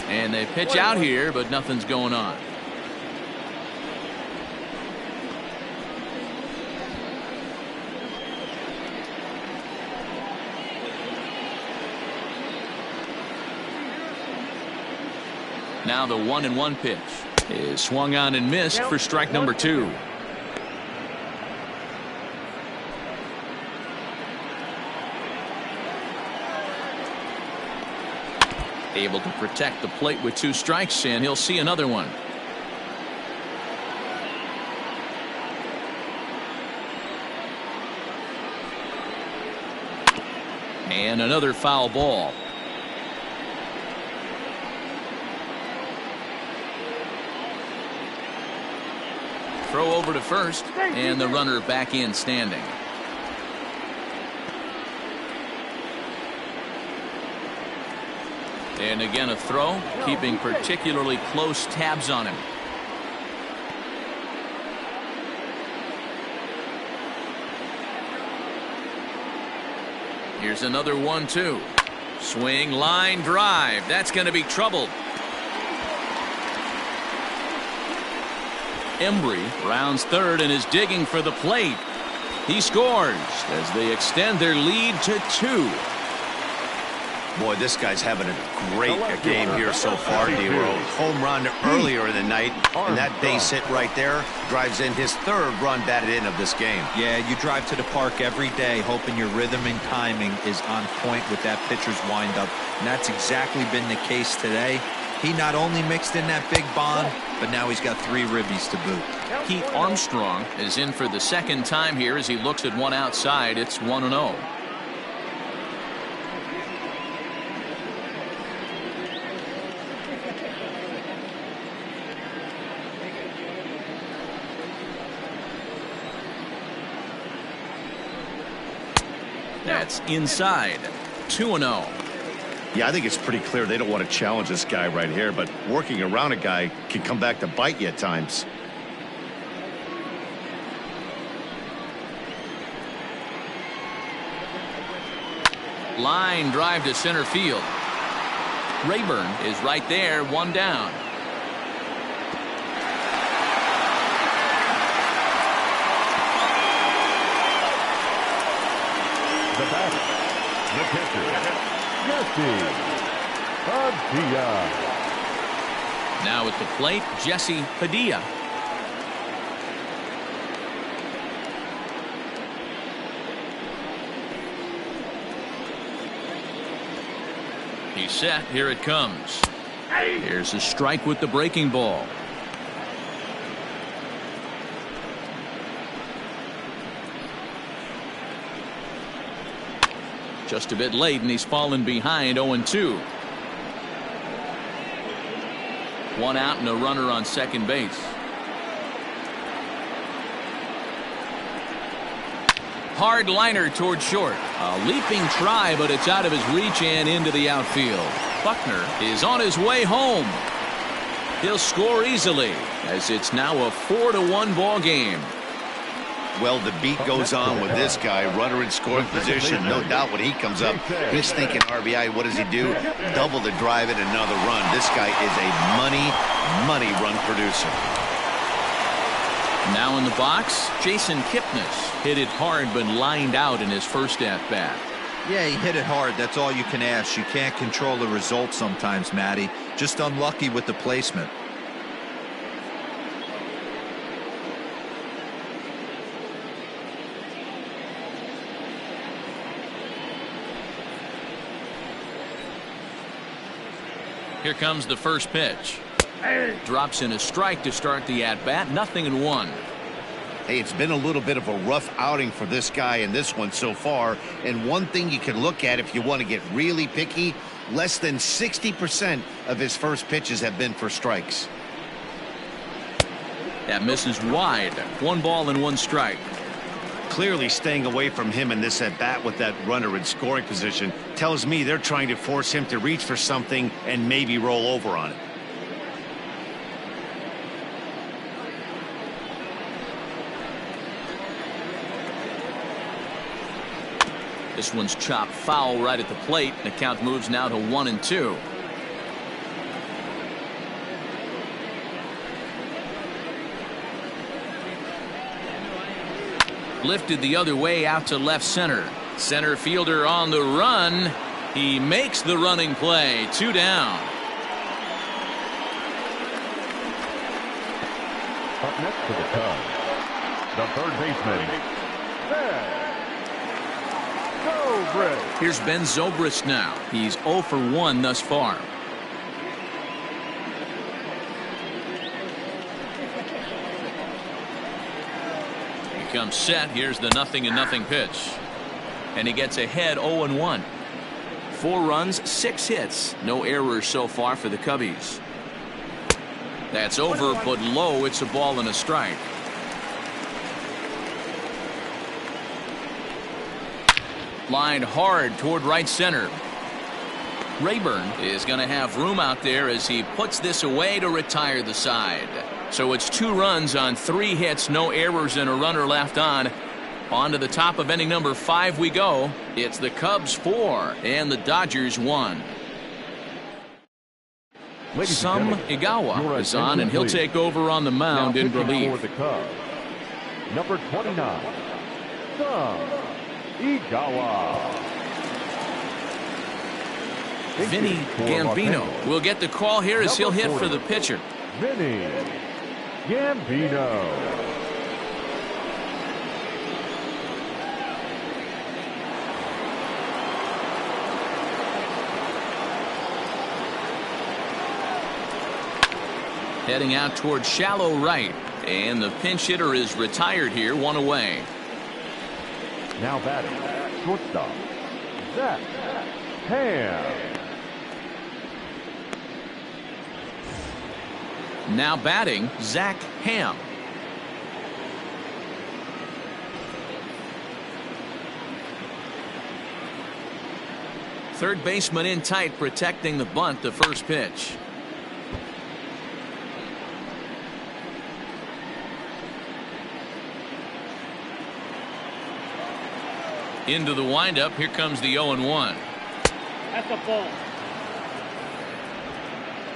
And they pitch out here, but nothing's going on. Now the 1-1 pitch is swung on and missed for strike number 2. Able to protect the plate with 2 strikes, and he'll see another one. And another foul ball. Throw over to first, and the runner back in standing. And again a throw, keeping particularly close tabs on him. Here's another 1-2. Swing, line, drive. That's going to be trouble. Embry rounds third and is digging for the plate. He scores as they extend their lead to 2. Boy, this guy's having a great game here so far, D-Roll. Home run earlier in the night, and that base hit right there drives in his 3rd run batted in of this game. Yeah, you drive to the park every day hoping your rhythm and timing is on point with that pitcher's windup, and that's exactly been the case today. He not only mixed in that big bomb, but now he's got 3 ribbies to boot. Pete Armstrong is in for the 2nd time here as he looks at one outside. It's 1-0. That's inside. 2-0. Yeah, I think it's pretty clear they don't want to challenge this guy right here, but working around a guy can come back to bite you at times. Line drive to center field. Rayburn is right there, 1 down. The batter, the pitcher, Padilla. Now at the plate, Jesse Padilla. He's set. Here it comes. Here's a strike with the breaking ball. Just a bit late, and he's fallen behind 0-2. 1 out and a runner on second base. Hard liner toward short. A leaping try, but it's out of his reach and into the outfield. Buckner is on his way home. He'll score easily as it's now a 4-1 ball game. Well, the beat goes on with this guy, runner in scoring position. No doubt when he comes up, he's thinking RBI. What does he do? Double the drive and another run. This guy is a money run producer. Now in the box, Jason Kipnis hit it hard but lined out in his first at-bat. Yeah, he hit it hard. That's all you can ask. You can't control the result sometimes, Matty. Just unlucky with the placement. Here comes the first pitch. Drops in a strike to start the at-bat. 0-1. Hey, it's been a little bit of a rough outing for this guy in this one so far. And one thing you can look at if you want to get really picky, less than 60% of his first pitches have been for strikes. That misses wide. 1 ball and 1 strike. Clearly staying away from him in this at-bat with that runner in scoring position tells me they're trying to force him to reach for something and maybe roll over on it. This one's chopped foul right at the plate. The count moves now to 1-2. Lifted the other way out to left center. Center fielder on the run. He makes the running play. 2 down. Up next to the Cubs, the third baseman, Zobrist. Here's Ben Zobrist now. He's 0 for 1 thus far. He comes set. Here's the 0-0 pitch. And he gets ahead 0-1. 4 runs, 6 hits. No errors so far for the Cubbies. That's over, but low. It's a ball and a strike. Lined hard toward right center. Rayburn is going to have room out there as he puts this away to retire the side. So it's 2 runs on 3 hits, no errors, and a runner left on. On to the top of inning number 5 we go. It's the Cubs 4 and the Dodgers 1. Some Igawa is on, and he'll take over on the mound in relief. For the Cubs, number 29, Some Igawa. Vinny Gambino will get the call here as he'll hit for the pitcher. Vinny Gambino. Heading out towards shallow right, and the pinch hitter is retired here, 1 away. Now batting, shortstop, Zach Ham. Now batting, Zach Ham. Third baseman in tight, protecting the bunt, the first pitch. Into the windup. Here comes the 0-1. That's a ball.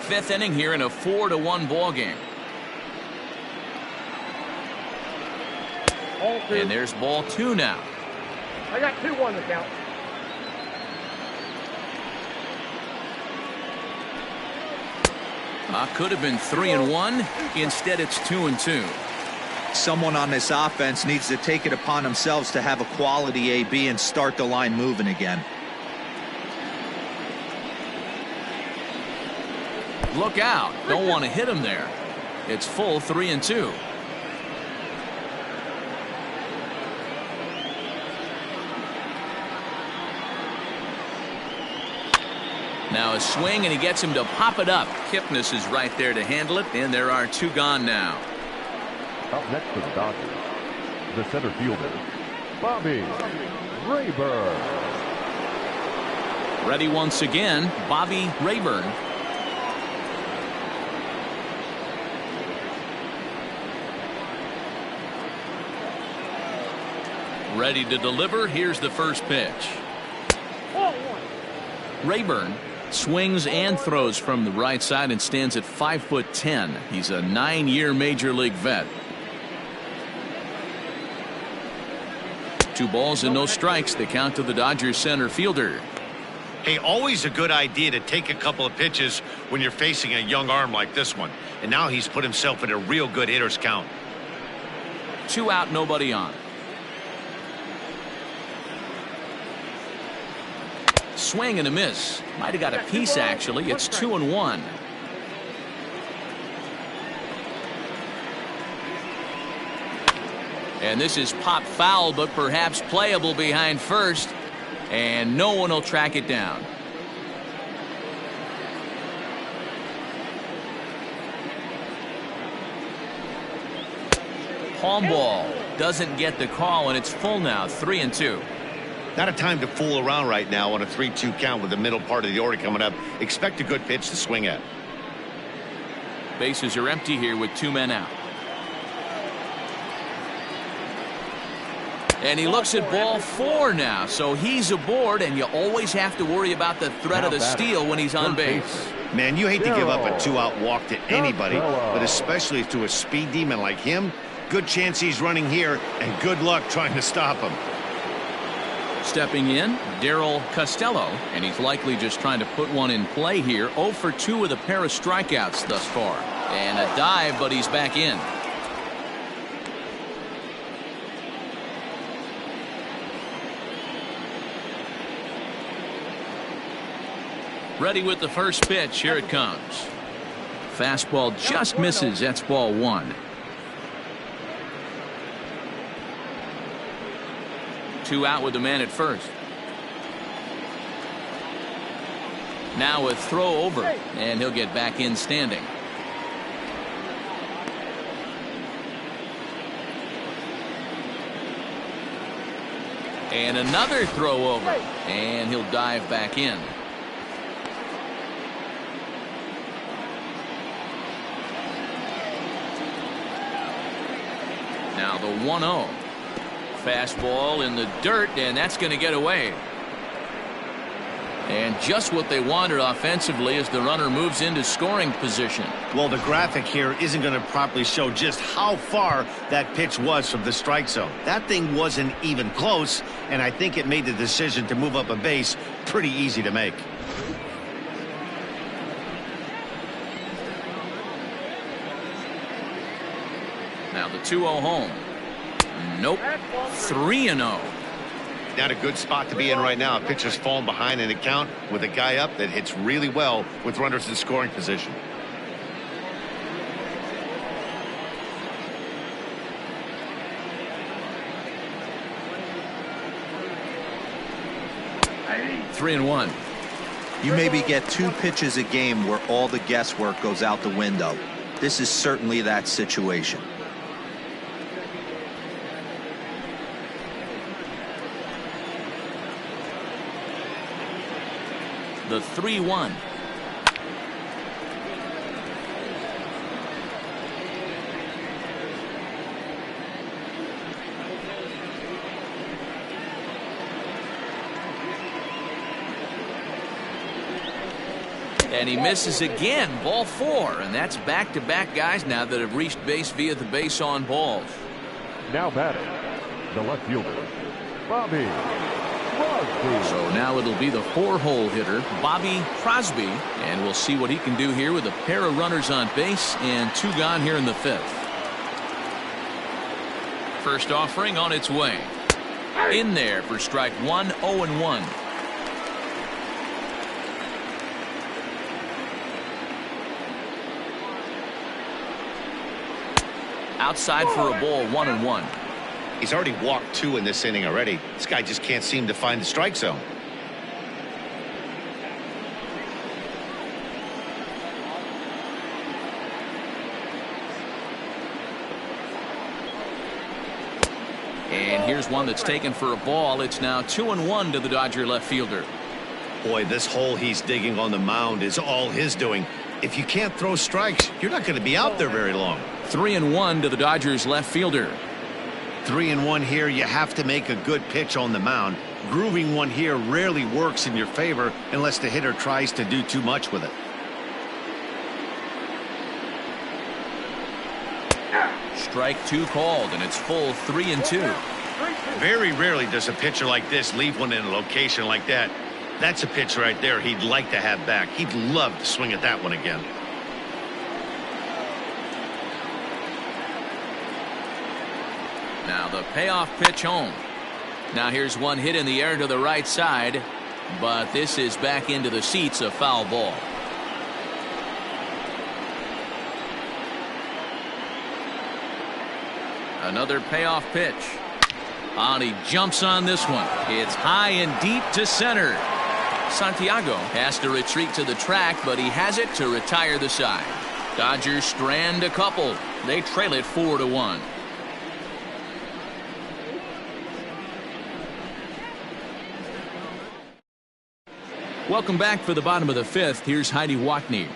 5th inning here in a 4-1 ball game. And there's ball 2 now. I got 2-1 to count. Could have been 3-1. Instead, it's 2-2. Someone on this offense needs to take it upon themselves to have a quality AB and start the line moving again. Look out. Don't want to hit him there. It's full 3-2. Now a swing, and he gets him to pop it up. Kipnis is right there to handle it, and there are 2 gone now. Up next for the Dodgers, the center fielder, Bobby Rayburn. Ready once again, Bobby Rayburn. Ready to deliver. Here's the first pitch. Rayburn swings and throws from the right side and stands at 5'10". He's a 9-year major league vet. 2 balls and no strikes. The count to the Dodgers center fielder. Hey, always a good idea to take a couple of pitches when you're facing a young arm like this one. And now he's put himself in a real good hitter's count. 2 out, nobody on. Swing and a miss. Might have got a piece, actually. It's 2-1. And this is popped foul, but perhaps playable behind first. And no one will track it down. Palm ball doesn't get the call, and it's full now, 3-2. Not a time to fool around right now on a 3-2 count with the middle part of the order coming up. Expect a good pitch to swing at. Bases are empty here with 2 men out. And he looks at ball 4 now, so he's aboard, and you always have to worry about the threat of the steal when he's on base. Man, you hate to give up a 2-out walk to anybody, but especially to a speed demon like him. Good chance he's running here, and good luck trying to stop him. Stepping in, Darryl Costello, and he's likely just trying to put one in play here. 0 for 2 with a pair of strikeouts thus far. And a dive, but he's back in. Ready with the first pitch. Here it comes. Fastball just misses. That's ball 1. 2 out with the man at first. Now a throw over, and he'll get back in standing. And another throw over, and he'll dive back in. Now the 1-0. Fastball in the dirt, and that's going to get away. And just what they wanted offensively as the runner moves into scoring position. Well, the graphic here isn't going to properly show just how far that pitch was from the strike zone. That thing wasn't even close, and I think it made the decision to move up a base pretty easy to make. Now the 2-0 home. Nope. 3-0. Not a good spot to be in right now. Pitcher's falling behind in the count with a guy up that hits really well with runners in scoring position. Three and one. You maybe get 2 pitches a game where all the guesswork goes out the window. This is certainly that situation. The 3-1. And he misses again. Ball 4, and that's back-to-back guys now that have reached base via the base on balls. Now batting, the left fielder, Bobby Crosby. So now it'll be the 4-hole hitter, Bobby Crosby, and we'll see what he can do here with a pair of runners on base and 2 gone here in the 5th. First offering on its way. In there for strike 1, 0-1. Outside for a ball, 1-1. He's already walked 2 in this inning already. This guy just can't seem to find the strike zone. And here's one that's taken for a ball. It's now 2-1 to the Dodger left fielder. Boy, this hole he's digging on the mound is all his doing. If you can't throw strikes, you're not going to be out there very long. 3-1 to the Dodgers left fielder. 3-1 here. You have to make a good pitch on the mound. Grooving one here rarely works in your favor unless the hitter tries to do too much with it. Strike 2 called, and it's full 3-2. Very rarely does a pitcher like this leave one in a location like that. That's a pitch right there he'd like to have back. He'd love to swing at that one again. Now the payoff pitch home. Now here's one hit in the air to the right side, but this is back into the seats, a foul ball. Another payoff pitch. And he jumps on this one. It's high and deep to center. Santiago has to retreat to the track, but he has it to retire the side. Dodgers strand a couple. They trail it 4-1. Welcome back for the bottom of the 5th. Here's Heidi Watney.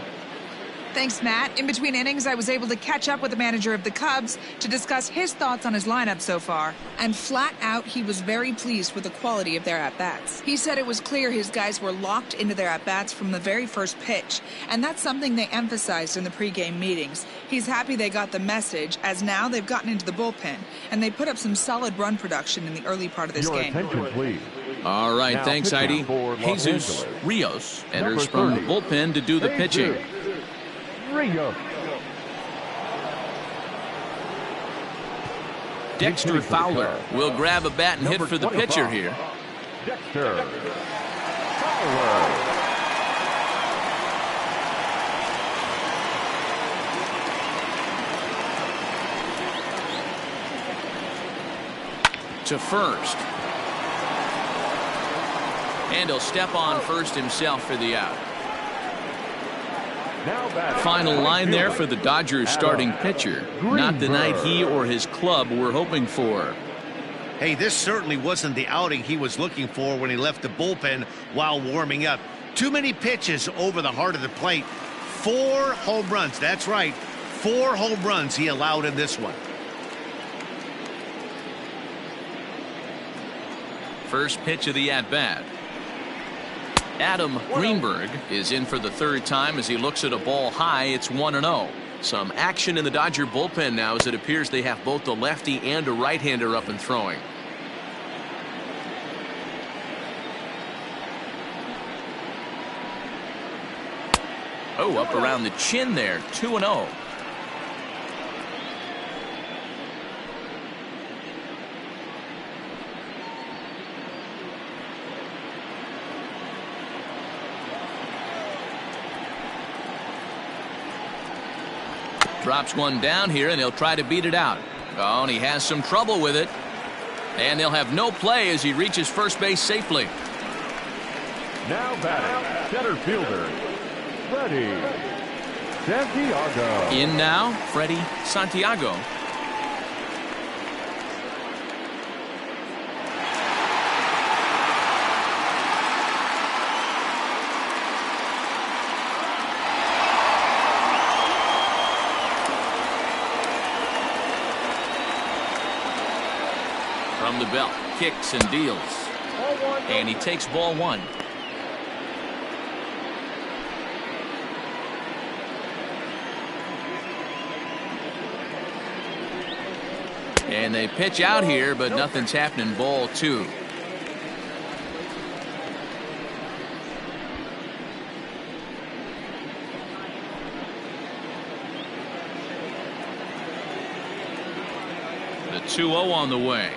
Thanks, Matt. In between innings, I was able to catch up with the manager of the Cubs to discuss his thoughts on his lineup so far. And flat out, he was very pleased with the quality of their at-bats. He said it was clear his guys were locked into their at-bats from the very first pitch. And that's something they emphasized in the pregame meetings. He's happy they got the message, as now they've gotten into the bullpen. And they put up some solid run production in the early part of this game. Attention, please. All right, Now thanks, pitching Heidi. for Los Jesus Angeles. Rios enters Number from the 30, bullpen to do the pitching. Rios. Dexter Fowler will grab a bat and hit for the pitcher here. Dexter Fowler. To first. And he'll step on first himself for the out. Final line there for the Dodgers starting pitcher. Not the night he or his club were hoping for. Hey, this certainly wasn't the outing he was looking for when he left the bullpen while warming up. Too many pitches over the heart of the plate. 4 home runs. That's right. 4 home runs he allowed in this one. First pitch of the at-bat. Adam Greenberg is in for the third time as he looks at a ball high. It's 1-0. Some action in the Dodger bullpen now as it appears they have both a lefty and a right-hander up and throwing. Oh, up around the chin there. 2-0. Drops one down here, and he'll try to beat it out. Oh, and he has some trouble with it. And they'll have no play as he reaches first base safely. Now batting, center fielder, Freddie Santiago. In now, Freddie Santiago. From the belt, kicks and deals. And he takes ball one. And they pitch out here, but nothing's happening. Ball two. The 2-0 on the way.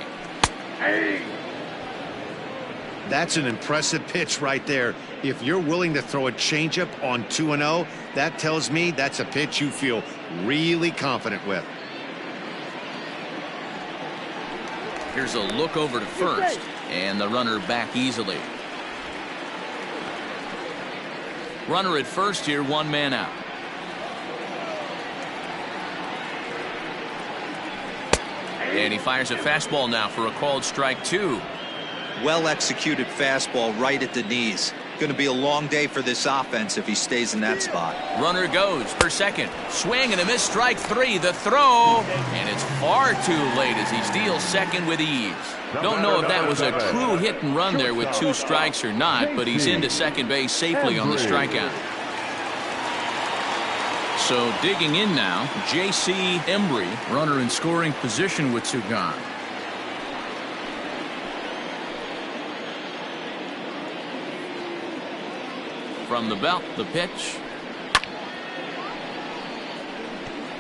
That's an impressive pitch right there. If you're willing to throw a changeup on 2-0, that tells me that's a pitch you feel really confident with. Here's a look over to first, and the runner back easily. Runner at first here, one man out. And he fires a fastball now for a called strike two. Well executed fastball right at the knees. Going to be a long day for this offense if he stays in that spot. Runner goes for second. Swing and a miss, strike three. The throw, and it's far too late as he steals second with ease. Don't know if that was a true hit and run there with two strikes or not, but he's into second base safely on the strikeout. So digging in now, J.C. Embry, runner in scoring position with two gone. From the belt, the pitch.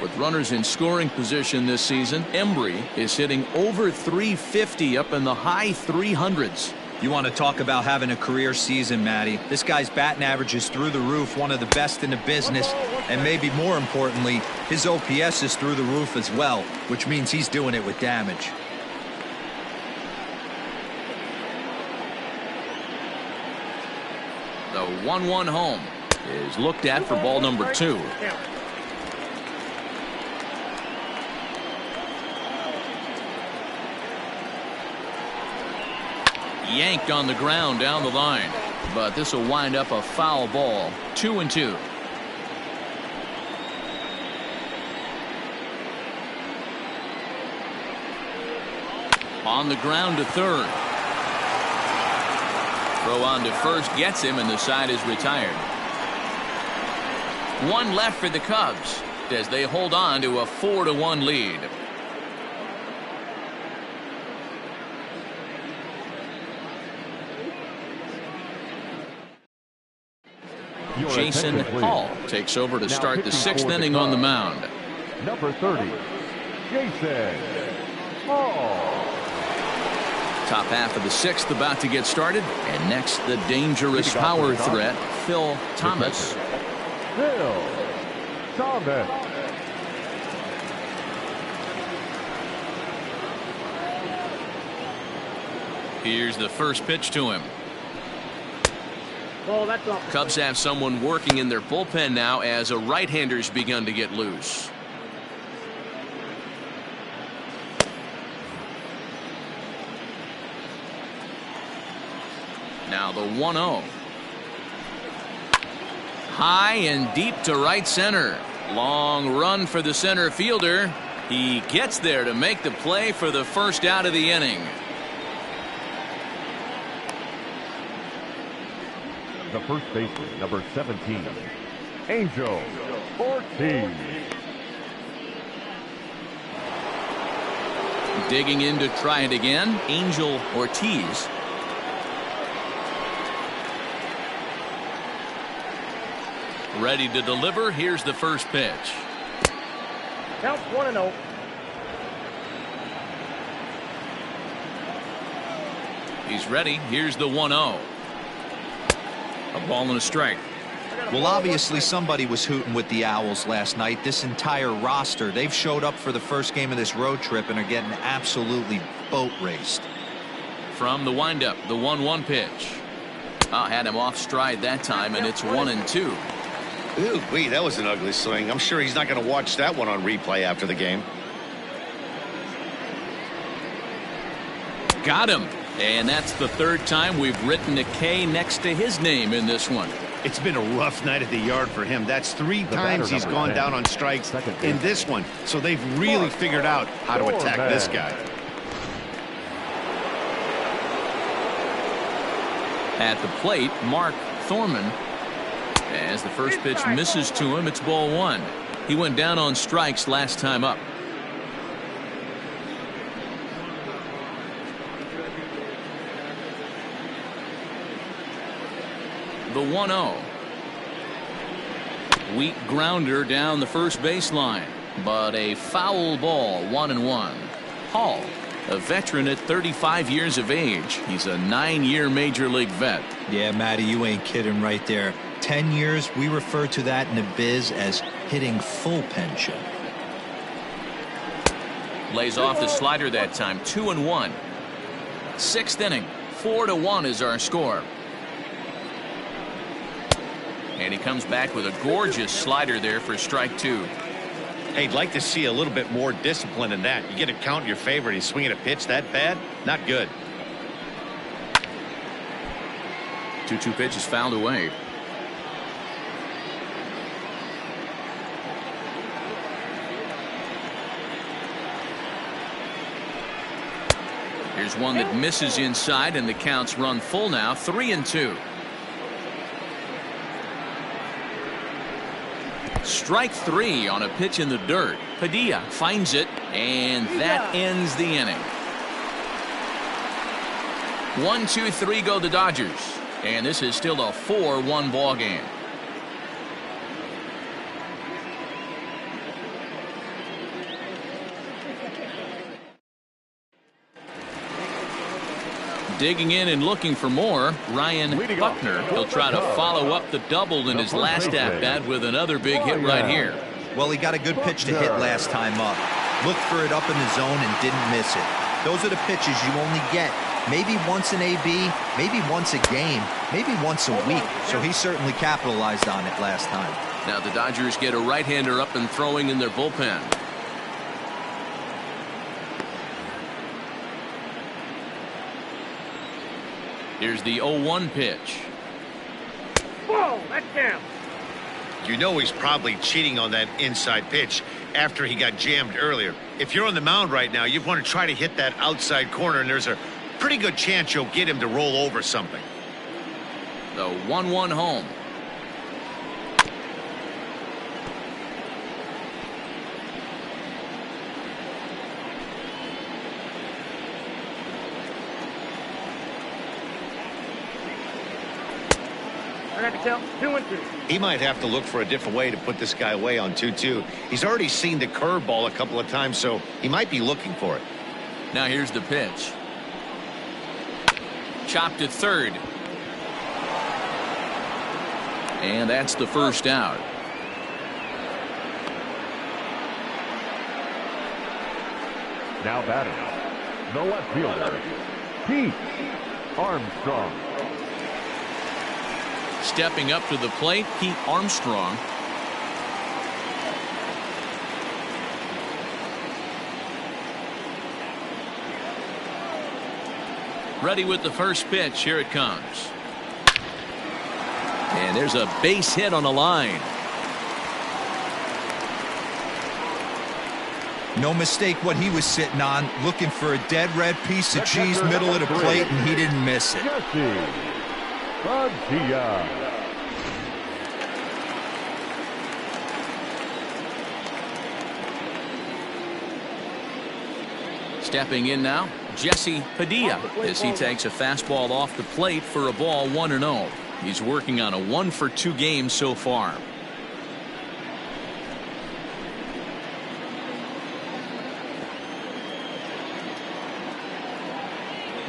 With runners in scoring position this season, Embry is hitting over 350 up in the high 300s. You want to talk about having a career season, Matty. This guy's batting average is through the roof, one of the best in the business, and maybe more importantly, his OPS is through the roof as well, which means he's doing it with damage. The 1-1 home is looked at for ball number two. Yanked on the ground down the line, but this will wind up a foul ball. 2-2. On the ground to third. Throw on to first gets him, and the side is retired. One left for the Cubs as they hold on to a 4-1 lead. Jason Hall takes over to start the sixth inning on the mound. Number 30, Jason Hall. Top half of the sixth about to get started, and next the dangerous power threat, Phil Thomas. Phil Thomas. Here's the first pitch to him. Oh, that's off. Cubs have someone working in their bullpen now as a right-hander's begun to get loose. Now the 1-0. High and deep to right center. Long run for the center fielder. He gets there to make the play for the first out of the inning. the first baseman, number 17, Angel Ortiz. Digging in to try it again, Angel Ortiz. Ready to deliver. Here's the first pitch. Counts 1-0. He's ready. Here's the 1-0. A ball and a strike. Well, obviously somebody was hooting with the Owls last night. This entire roster, they've showed up for the first game of this road trip and are getting absolutely boat raced. From the windup, the 1-1 pitch. Had him off stride that time, and it's 1-2. Ooh, wee, that was an ugly swing. I'm sure he's not going to watch that one on replay after the game. Got him. And that's the third time we've written a K next to his name in this one. It's been a rough night at the yard for him. That's 3 times he's gone 10, down on strikes in this one. So they've really figured out how to attack this guy. At the plate, Mark Thorman. As the first pitch misses to him, it's ball 1. He went down on strikes last time up. The 1-0. Weak grounder down the first baseline, but a foul ball. 1-1. Hall, a veteran at 35 years of age. He's a 9-year major league vet. Yeah, Matty, you ain't kidding right there. 10 years, we refer to that in the biz as hitting full pension. Lays off the slider that time. 2-1. 6th inning. 4-1 is our score. And he comes back with a gorgeous slider there for strike 2. Hey, I'd like to see a little bit more discipline in that. You get a count in your favor. He's swinging a pitch that bad? Not good. 2-2 pitch is fouled away. Here's one that misses inside, and the counts run full now. 3-2. Strike 3 on a pitch in the dirt. Padilla finds it, and that ends the inning. 1-2-3 go the Dodgers, and this is still a 4-1 ball game. Digging in and looking for more, Ryan Buckner. He'll try to follow up the double in his last at-bat with another big hit right here. Well, he got a good pitch to hit last time up. Looked for it up in the zone and didn't miss it. Those are the pitches you only get maybe once in AB, maybe once a game, maybe once a week. So he certainly capitalized on it last time. Now the Dodgers get a right-hander up and throwing in their bullpen. Here's the 0-1 pitch. Whoa, that's down. You know he's probably cheating on that inside pitch after he got jammed earlier. If you're on the mound right now, you want to try to hit that outside corner, and there's a pretty good chance you'll get him to roll over something. The 1-1 home. Count 2-2. He might have to look for a different way to put this guy away on 2-2. He's already seen the curveball a couple of times, so he might be looking for it. Now here's the pitch. Chopped to third. And that's the first out. Now batting, the left fielder, Pete Armstrong. Stepping up to the plate, Pete Armstrong. Ready with the first pitch. Here it comes. And there's a base hit on the line. No mistake what he was sitting on, looking for a dead red piece of cheese middle of the plate, and he didn't miss it. Padilla. Stepping in now, Jesse Padilla, as he takes a fastball off the plate for a ball 1-0. He's working on a 1-for-2 game so far.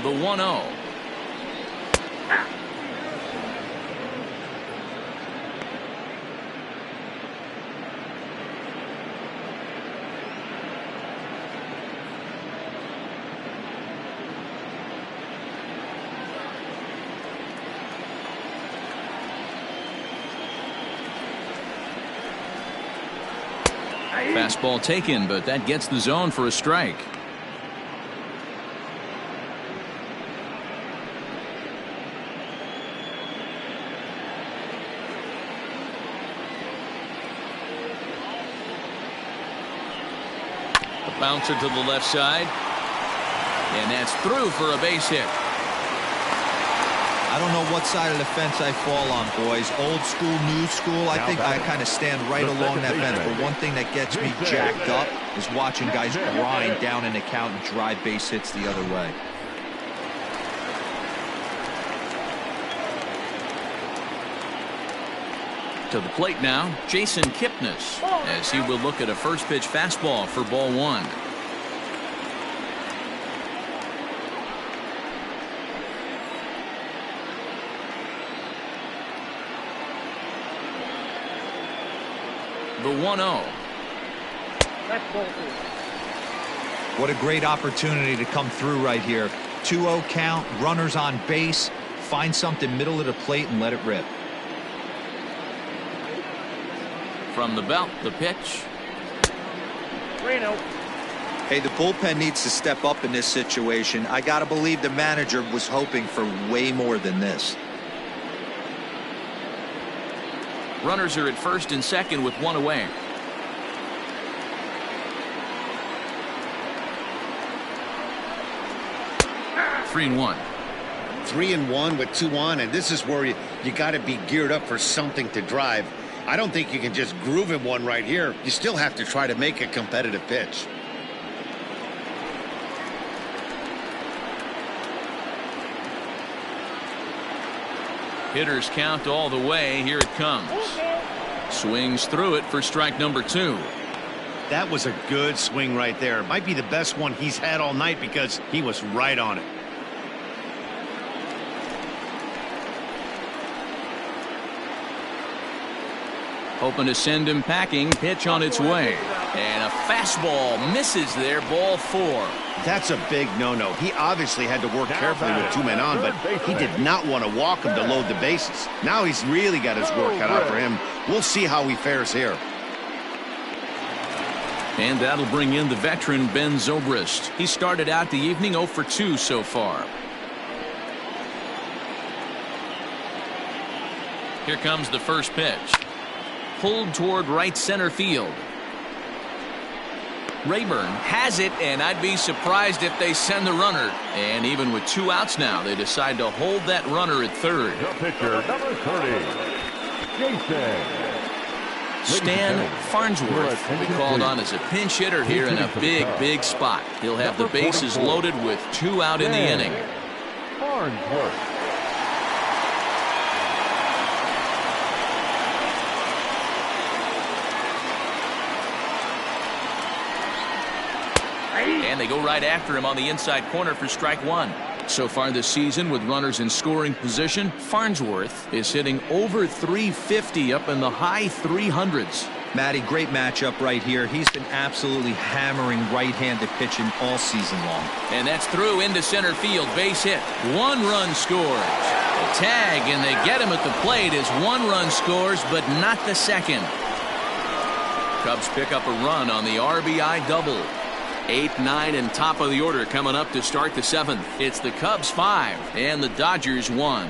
The 1-0. Fastball taken, but that gets the zone for a strike. A bouncer to the left side, and that's through for a base hit. I don't know what side of the fence I fall on, boys. Old school, new school. I think I kind of stand right along that fence. But one thing that gets me jacked up is watching guys grind down an account and drive base hits the other way. To the plate now, Jason Kipnis, as he will look at a first pitch fastball for ball 1. The 1-0. What a great opportunity to come through right here. 2-0 count, runners on base. Find something middle of the plate and let it rip. From the belt, the pitch. 3-0. Hey, the bullpen needs to step up in this situation. I got to believe the manager was hoping for way more than this. Runners are at first and second with one away. Three and one. 3-1 with 2 on, and this is where you got to be geared up for something to drive. I don't think you can just groove him one right here. You still have to try to make a competitive pitch. Hitters count all the way. Here it comes. Swings through it for strike number 2. That was a good swing right there. Might be the best one he's had all night because he was right on it. Hoping to send him packing. Pitch on its way. And a fastball misses there. Ball 4. That's a big no-no. He obviously had to work carefully with 2 men on, but he did not want to walk him to load the bases. Now he's really got his work cut out for him. We'll see how he fares here. And that'll bring in the veteran Ben Zobrist. He started out the evening 0 for 2 so far. Here comes the first pitch. Pulled toward right center field. Rayburn has it, and I'd be surprised if they send the runner. And even with 2 outs now, they decide to hold that runner at third. The pitcher, number 30, Jason. Stan Farnsworth will be called on as a pinch hitter here in a big spot. He'll have the bases loaded with 2 out in the inning. Farnsworth. And they go right after him on the inside corner for strike 1. So far this season, with runners in scoring position, Farnsworth is hitting over 350 up in the high 300s. Matty, great matchup right here. He's been absolutely hammering right-handed pitching all season long. And that's through into center field. Base hit. 1 run scores. A tag, and they get him at the plate as 1 run scores, but not the second. Cubs pick up a run on the RBI double. 8, 9, and top of the order coming up to start the 7th. It's the Cubs 5 and the Dodgers 1.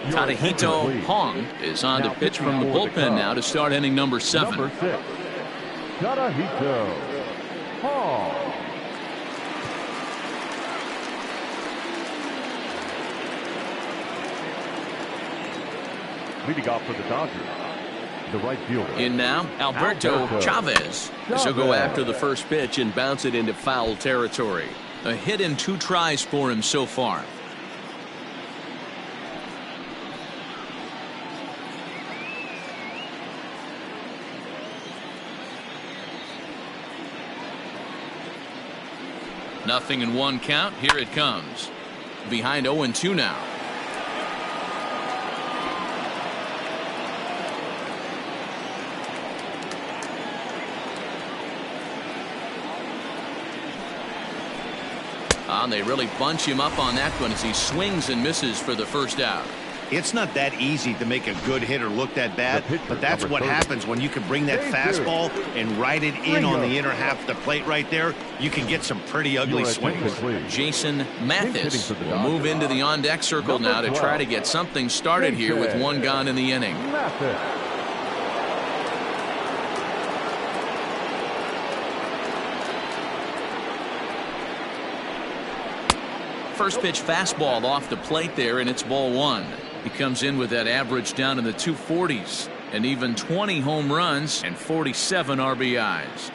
Tadahito Hong is on to pitch from the bullpen now to start inning number 7. Number 6, Tadahito Hong. Leading off for the Dodgers, the right fielder. In now, Alberto Chavez. This will go after the first pitch and bounce it into foul territory. A hit in 2 tries for him so far. Nothing in 1 count. Here it comes. Behind 0-2 now. And they really bunch him up on that one as he swings and misses for the first out. It's not that easy to make a good hitter look that bad, but that's what happens when you can bring that fastball and ride it in on the inner half of the plate right there. You can get some pretty ugly swings. Jason Mathis will move into the on-deck circle now to try to get something started here with 1 gone in the inning. First pitch fastball off the plate there, and it's ball 1. He comes in with that average down in the 240s, and even 20 home runs and 47 RBIs.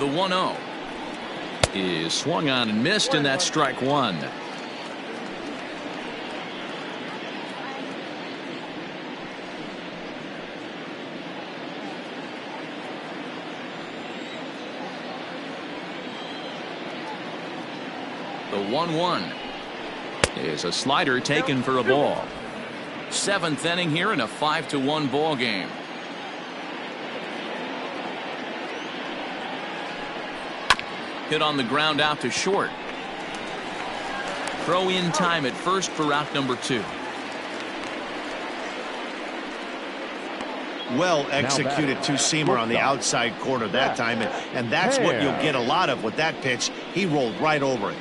The 1-0 is swung on and missed, and that's strike 1. The 1-1 is a slider taken for a ball. 7th inning here in a 5-1 ball game. Hit on the ground out to short. Throw in time at first for out number 2. Well executed 2-seamer on the outside corner that time, and that's what you'll get a lot of with that pitch. He rolled right over it.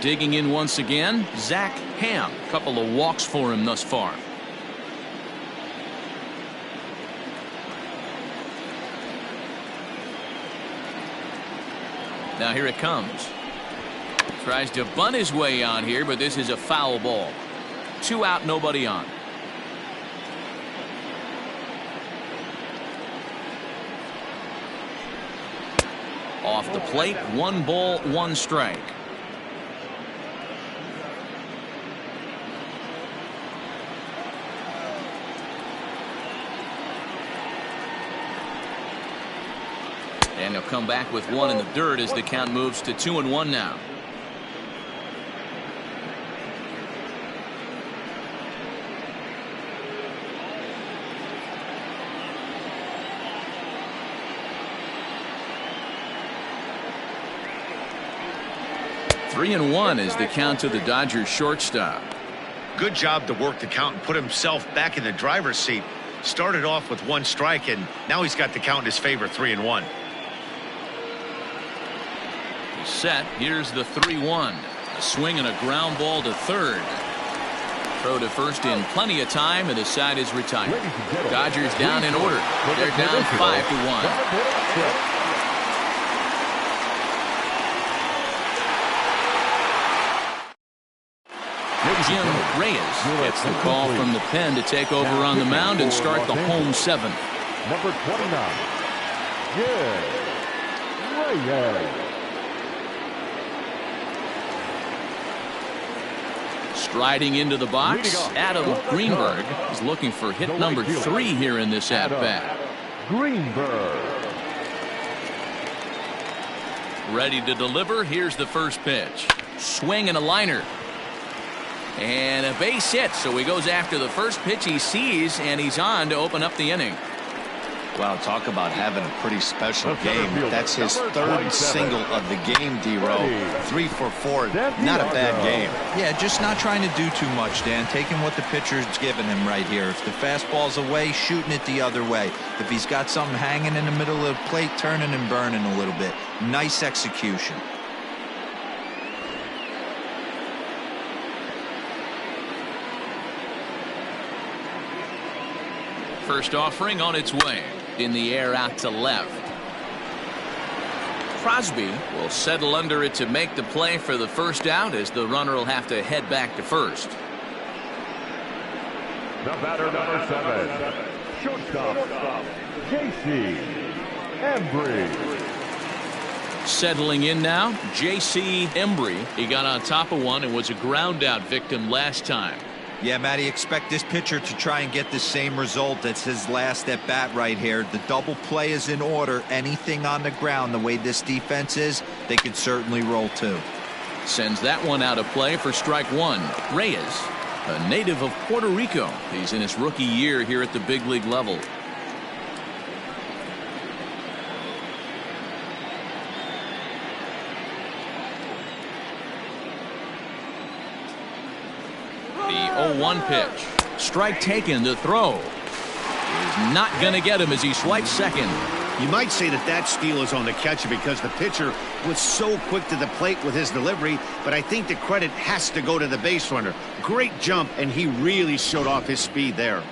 Digging in once again, Zach Ham. Couple of walks for him thus far. Now here it comes. Tries to bunt his way on here, but this is a foul ball. 2 out, nobody on. Off the plate, 1 ball, 1 strike. And he'll come back with 1 in the dirt as the count moves to 2-1 now. Three and 1 is the count to the Dodgers shortstop. Good job to work the count and put himself back in the driver's seat. Started off with 1 strike, and now he's got the count in his favor, 3-1. Set. Here's the 3-1. A swing and a ground ball to third. Throw to first in plenty of time, and the side is retired. Dodgers down in order. They're down 5-1. Jim Reyes gets the call from the pen to take over on the mound and start the home 7th. Number 29, Reyes. Striding into the box, Adam Greenberg is looking for hit number 3 here in this at-bat. Greenberg. Ready to deliver. Here's the first pitch. Swing and a liner. And a base hit, so he goes after the first pitch he sees, and he's on to open up the inning. Wow, talk about having a pretty special game. That's his 3rd single of the game, D-Row. 3 for 4. Not a bad game. Yeah, just not trying to do too much, Dan. Taking what the pitcher's giving him right here. If the fastball's away, shooting it the other way. If he's got something hanging in the middle of the plate, turning and burning a little bit. Nice execution. First offering on its way. In the air out to left. Crosby will settle under it to make the play for the first out, as the runner will have to head back to first. The batter, number 7, shortstop, J.C. Embry. Settling in now, J.C. Embry. He got on top of one and was a ground out victim last time. Yeah, Matty, expect this pitcher to try and get the same result. That's his last at bat right here. The double play is in order. Anything on the ground, the way this defense is, they could certainly roll too. Sends that one out of play for strike one. Reyes, a native of Puerto Rico. He's in his rookie year here at the big league level. The 0-1 pitch. Strike taken. The throw is not going to get him as he swipes second. You might say that steal is on the catcher because the pitcher was so quick to the plate with his delivery, but I think the credit has to go to the base runner. Great jump, and he really showed off his speed there.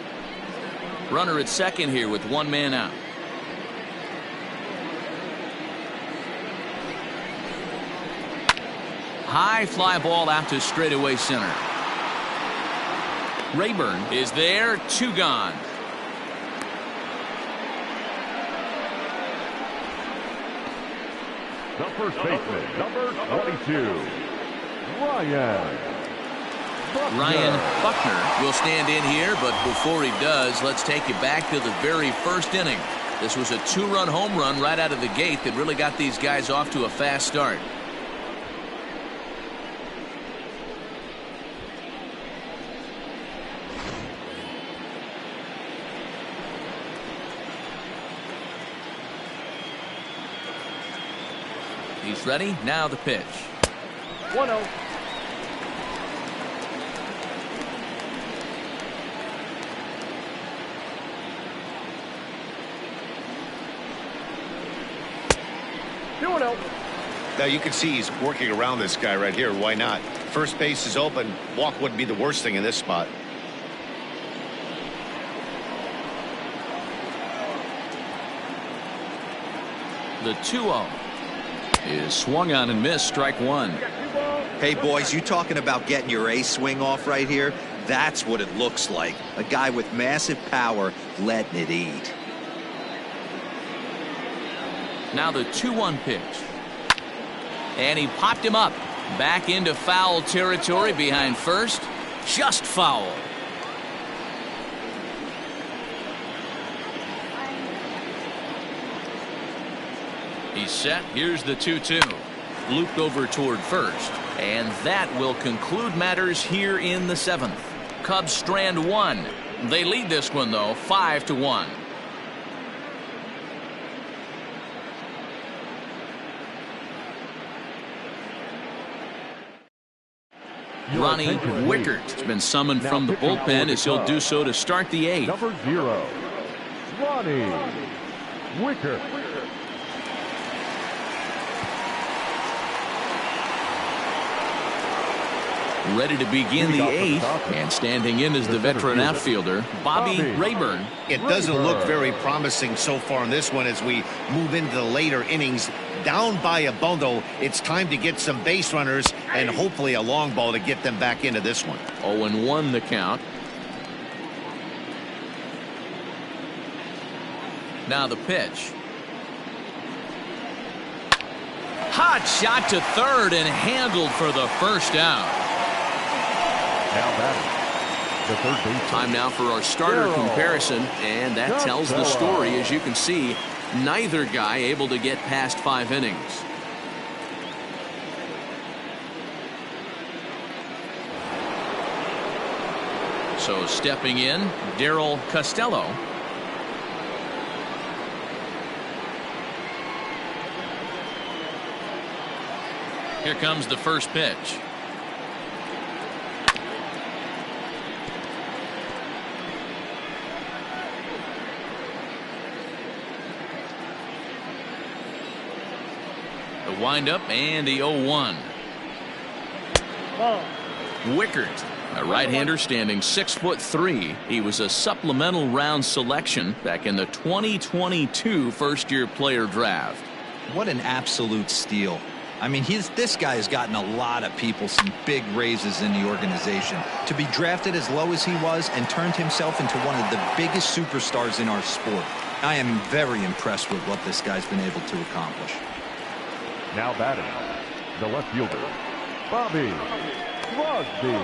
Runner at second here with one man out. High fly ball out to straightaway center. Rayburn is there, 2 gone. The first baseman, number 22, Ryan Buckner will stand in here, but before he does, let's take you back to the very first inning. This was a 2-run home run right out of the gate that really got these guys off to a fast start. He's ready. Now the pitch. 1-0. Now you can see he's working around this guy right here. Why not? First base is open. Walk wouldn't be the worst thing in this spot. The 2-0 is swung on and missed. Strike one. Hey, boys, you talking about getting your ace swing off right here? That's what it looks like. A guy with massive power letting it eat. Now the 2-1 pitch. And he popped him up. Back into foul territory behind first. Just foul. He's set. Here's the 2-2. Looped over toward first. And that will conclude matters here in the 7th. Cubs strand one. They lead this one, though, 5-1. Ronnie Wickert has been summoned from the bullpen as he'll do so to start the 8th. Number 0, Ronnie Wickert. Ready to begin the 8th, and standing in is the veteran outfielder, Bobby Rayburn. It doesn't look very promising so far in this one as we move into the later innings. Down by a bundle, it's time to get some base runners and hopefully a long ball to get them back into this one. 0-1 the count. Now the pitch. Hot shot to third and handled for the first out. Now batting, the third baseman. Time now for our starter comparison, and that tells the story. As you can see, neither guy able to get past 5 innings. So stepping in, Darryl Costello. Here comes the first pitch. The windup and the 0-1. Wickert, a right-hander standing 6'3". He was a supplemental round selection back in the 2022 first-year player draft. What an absolute steal. I mean, this guy has gotten a lot of people some big raises in the organization. To be drafted as low as he was and turned himself into one of the biggest superstars in our sport. I am very impressed with what this guy's been able to accomplish. Now batting, the left fielder, Bobby Crosby.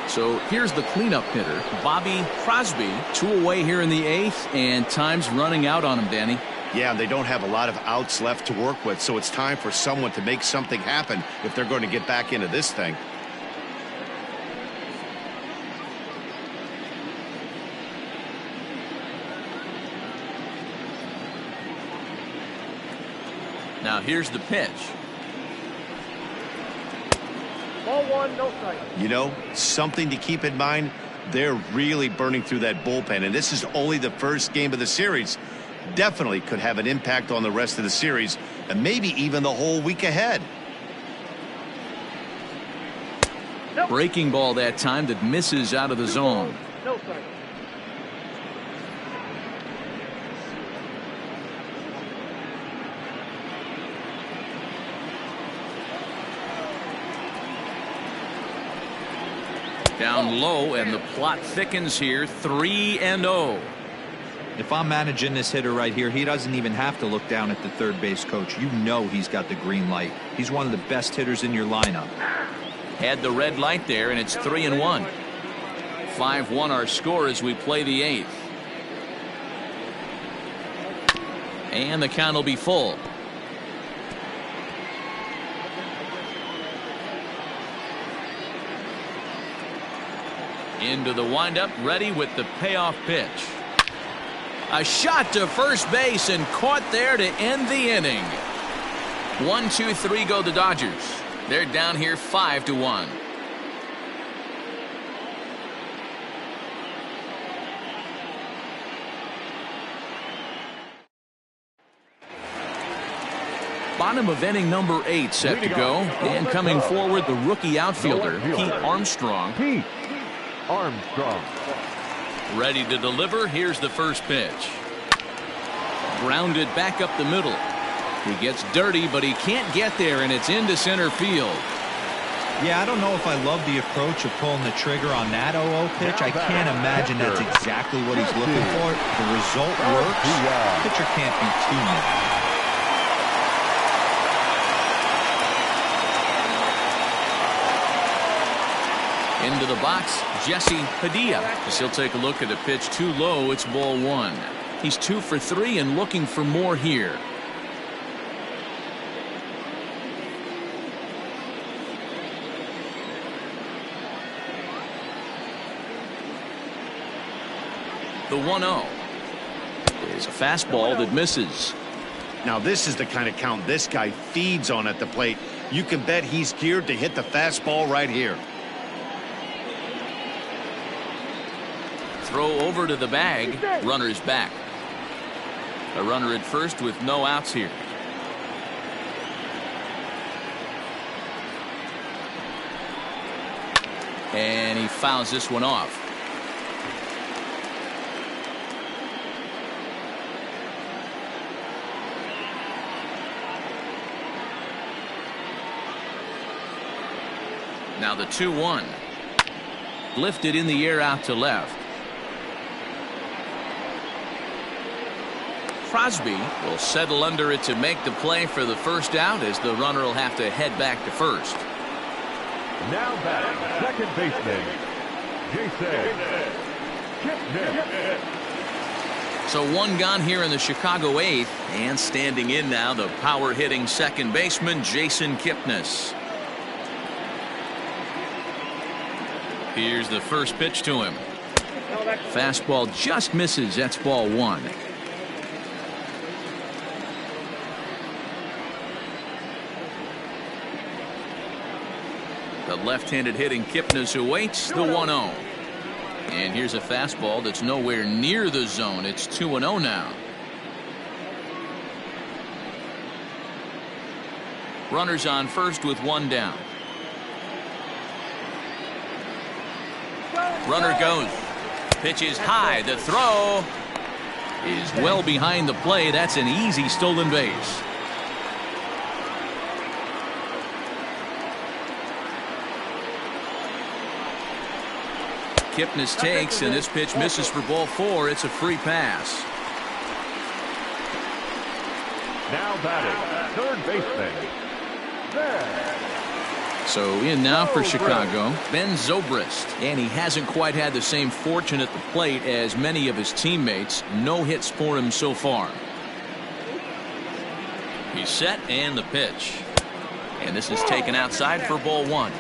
So here's the cleanup hitter, Bobby Crosby. 2 away here in the 8th, and time's running out on him, Danny. Yeah, they don't have a lot of outs left to work with, so it's time for someone to make something happen if they're going to get back into this thing. Now here's the pitch. Ball 1, no strike. You know, something to keep in mind, they're really burning through that bullpen, and this is only the first game of the series. Definitely could have an impact on the rest of the series and maybe even the whole week ahead. Nope. Breaking ball that time that misses out of the zone. No strike. Down low, and the plot thickens here. 3-0. If I'm managing this hitter right here, he doesn't even have to look down at the third base coach. You know he's got the green light. He's one of the best hitters in your lineup. Had the red light there, and it's 3-1. 5-1 our score as we play the 8th. And the count will be full. Into the windup, ready with the payoff pitch. A shot to first base and caught there to end the inning. 1-2-3 go the Dodgers. They're down here 5-1. Bottom of inning number 8 set to go, and coming forward the rookie outfielder Pete Armstrong. Pete Armstrong. Ready to deliver. Here's the first pitch. Grounded back up the middle. He gets dirty, but he can't get there, and it's into center field. Yeah, I don't know if I love the approach of pulling the trigger on that 0-0 pitch. I can't imagine that's exactly what he's looking for. The result works. Pitcher can't be too mad. Into the box, Jesse Padilla. As he'll take a look at the pitch too low. It's ball 1. He's 2 for 3 and looking for more here. The 1-0 is a fastball that misses. Now this is the kind of count this guy feeds on at the plate. You can bet he's geared to hit the fastball right here. Throw over to the bag. Runner's back. A runner at first with no outs here. And he fouls this one off. Now the 2-1. Lifted in the air out to left. Crosby will settle under it to make the play for the first out, as the runner will have to head back to first. Now batting, second baseman, Jason Kipnis. So one gone here in the Chicago 8th, and standing in now the power hitting second baseman Jason Kipnis. Here's the first pitch to him. Fastball just misses. That's ball 1. The left-handed hitting Kipnis awaits the 1-0. And here's a fastball that's nowhere near the zone. It's 2-0 now. Runners on first with 1 down. Runner goes. Pitch is high. The throw. is well behind the play. That's an easy stolen base. Kipnis takes, and this pitch misses for ball 4. It's a free pass. Now batting, third baseman. So in now for Chicago, Ben Zobrist. And he hasn't quite had the same fortune at the plate as many of his teammates. No hits for him so far. He's set, and the pitch. And this is taken outside for ball 1.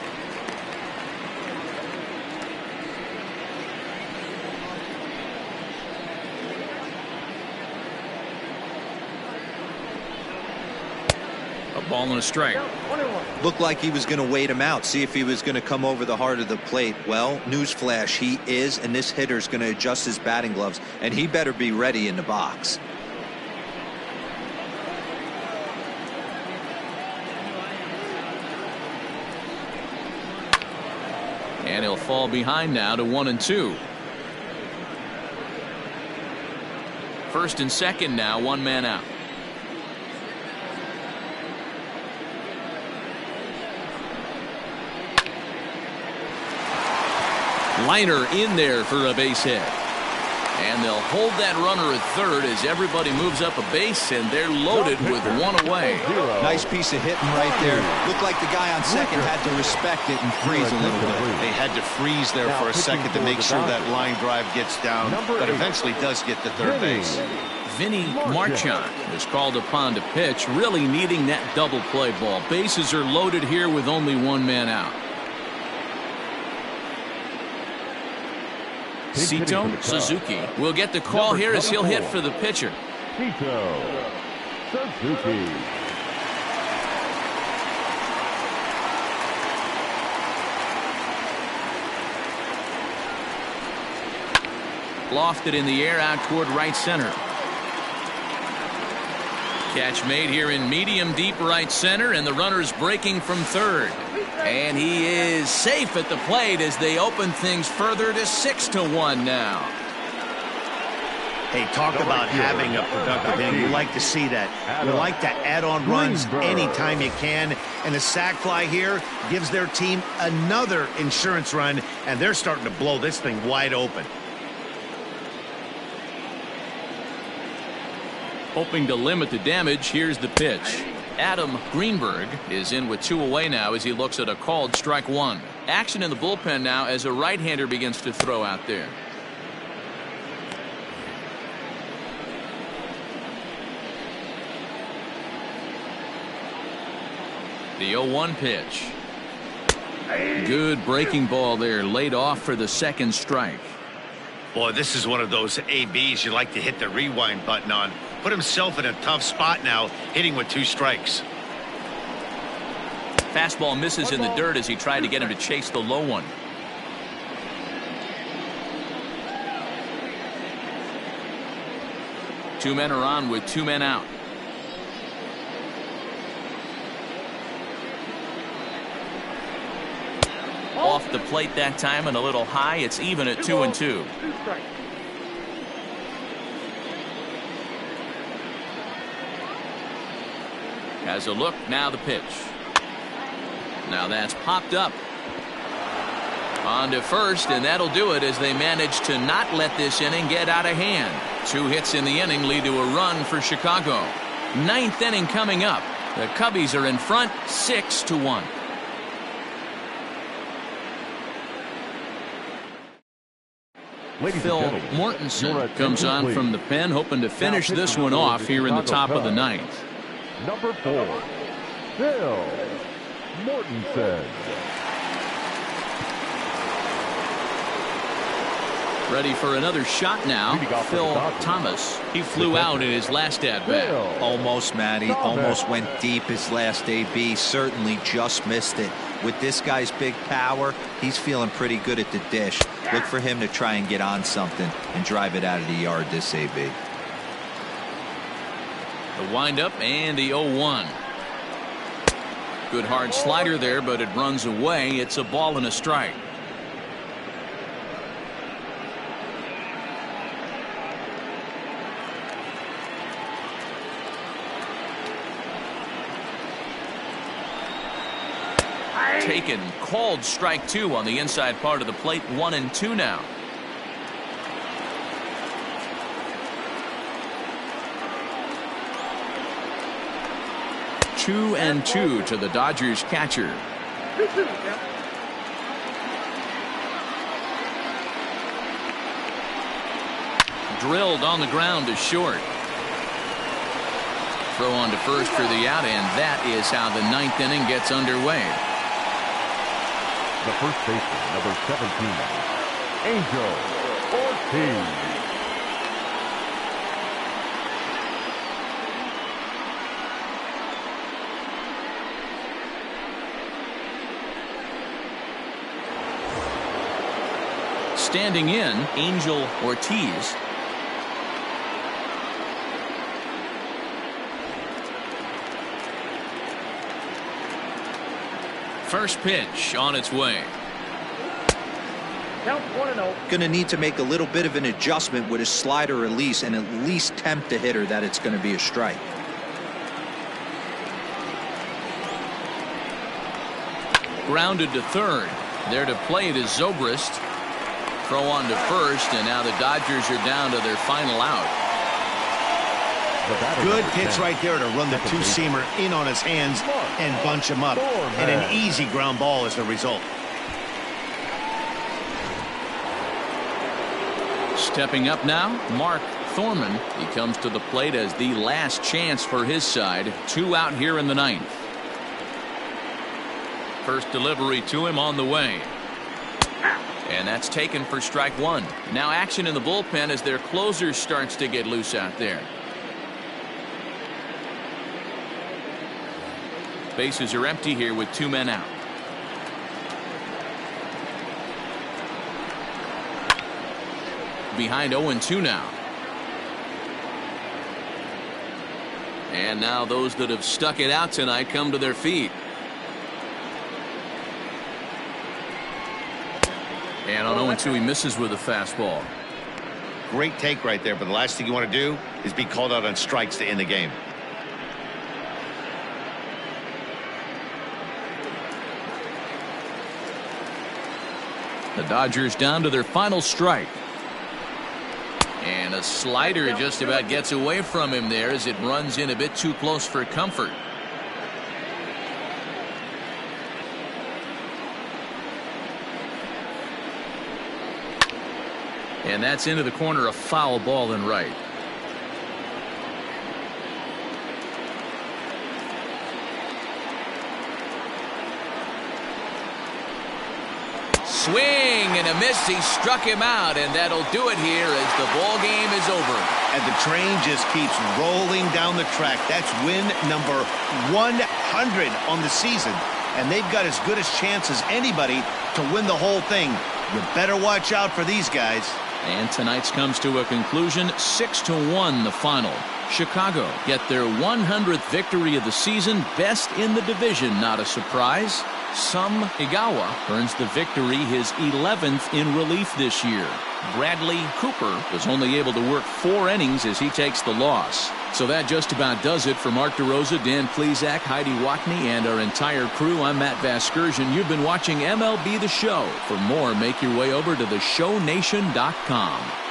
Ball and a strike. Looked like he was going to wait him out, see if he was going to come over the heart of the plate. Well, newsflash, he is, and this hitter's going to adjust his batting gloves, and he better be ready in the box. And he'll fall behind now to 1-2. First and second now, one man out. Liner in there for a base hit. And they'll hold that runner at third as everybody moves up a base, and they're loaded with one away. Nice piece of hitting right there. Looked like the guy on second had to respect it and freeze a little bit. They had to freeze there for a second to make sure that line drive gets down, but eventually does get to third base. Vinny Marchand is called upon to pitch, really needing that double play ball. Bases are loaded here with only one man out. Sito Suzuki will get the call here as he'll hit for the pitcher. Sito Suzuki. Lofted in the air out toward right center. Catch made here in medium deep right center, and the runner's breaking from third. And he is safe at the plate as they open things further to 6-1 now. Hey, talk about having a productive inning. You like to see that. You like to add on runs anytime you can. And the sac fly here gives their team another insurance run, and they're starting to blow this thing wide open. Hoping to limit the damage, here's the pitch. Adam Greenberg is in with 2 away now as he looks at a called strike 1. Action in the bullpen now as a right-hander begins to throw out there. The 0-1 pitch. Good breaking ball there, laid off for the second strike. Boy, this is one of those ABs you like to hit the rewind button on. Put himself in a tough spot now, hitting with 2 strikes. Fastball misses in the dirt as he tried to get him to chase the low one. Two men are on with 2 men out. Off the plate that time and a little high. It's even at 2-2. Has a look, now the pitch. Now that's popped up. On to first, and that'll do it as they manage to not let this inning get out of hand. 2 hits in the inning lead to a run for Chicago. 9th inning coming up. The Cubbies are in front 6-1. Phil Mortensen comes on from the pen, hoping to finish this one off here in the top of the 9th. Number 4, Phil Mortensen. Ready for another shot now. Phil Thomas. He flew out in his last at-bat. Almost, Matty. Almost went deep his last AB. Certainly just missed it. With this guy's big power, he's feeling pretty good at the dish. Look for him to try and get on something and drive it out of the yard this AB. The windup and the 0-1. Good hard slider there, but it runs away. It's a ball and a strike. Taken, called strike 2 on the inside part of the plate. 1-2 now. Two and 2 to the Dodgers catcher. Drilled on the ground to short. Throw on to first for the out, and that is how the 9th inning gets underway. The first baseman, number 17, Angel Ortiz. Standing in, Angel Ortiz. First pitch on its way. Count 1-0. Going to need to make a little bit of an adjustment with his slider release and at least tempt the hitter that it's going to be a strike. Grounded to third. There to play it is Zobrist. Throw on to first, and now the Dodgers are down to their final out. Good pitch right there to run the two-seamer in on his hands and bunch him up. And an easy ground ball as the result. Stepping up now, Mark Thorman. He comes to the plate as the last chance for his side. 2 out here in the 9th. First delivery to him on the way. And that's taken for strike 1. Now action in the bullpen as their closer starts to get loose out there. Bases are empty here with 2 men out. Behind 0-2 now. And now those that have stuck it out tonight come to their feet. And on 0-2 he misses with a fastball. Great take right there, but the last thing you want to do is be called out on strikes to end the game. The Dodgers down to their final strike. And a slider just about gets away from him there as it runs in a bit too close for comfort. And that's into the corner, a foul ball and right. Swing and a miss. He struck him out, and that'll do it here as the ball game is over. And the train just keeps rolling down the track. That's win number 100 on the season, and they've got as good a chance as anybody to win the whole thing. You better watch out for these guys. And tonight's comes to a conclusion, 6-1 the final. Chicago get their 100th victory of the season, best in the division, not a surprise. Sam Higawa earns the victory, his 11th in relief this year. Bradley Cooper was only able to work 4 innings as he takes the loss. So that just about does it for Mark DeRosa, Dan Plesac, Heidi Watney, and our entire crew. I'm Matt Vasgersian. You've been watching MLB The Show. For more, make your way over to theshownation.com.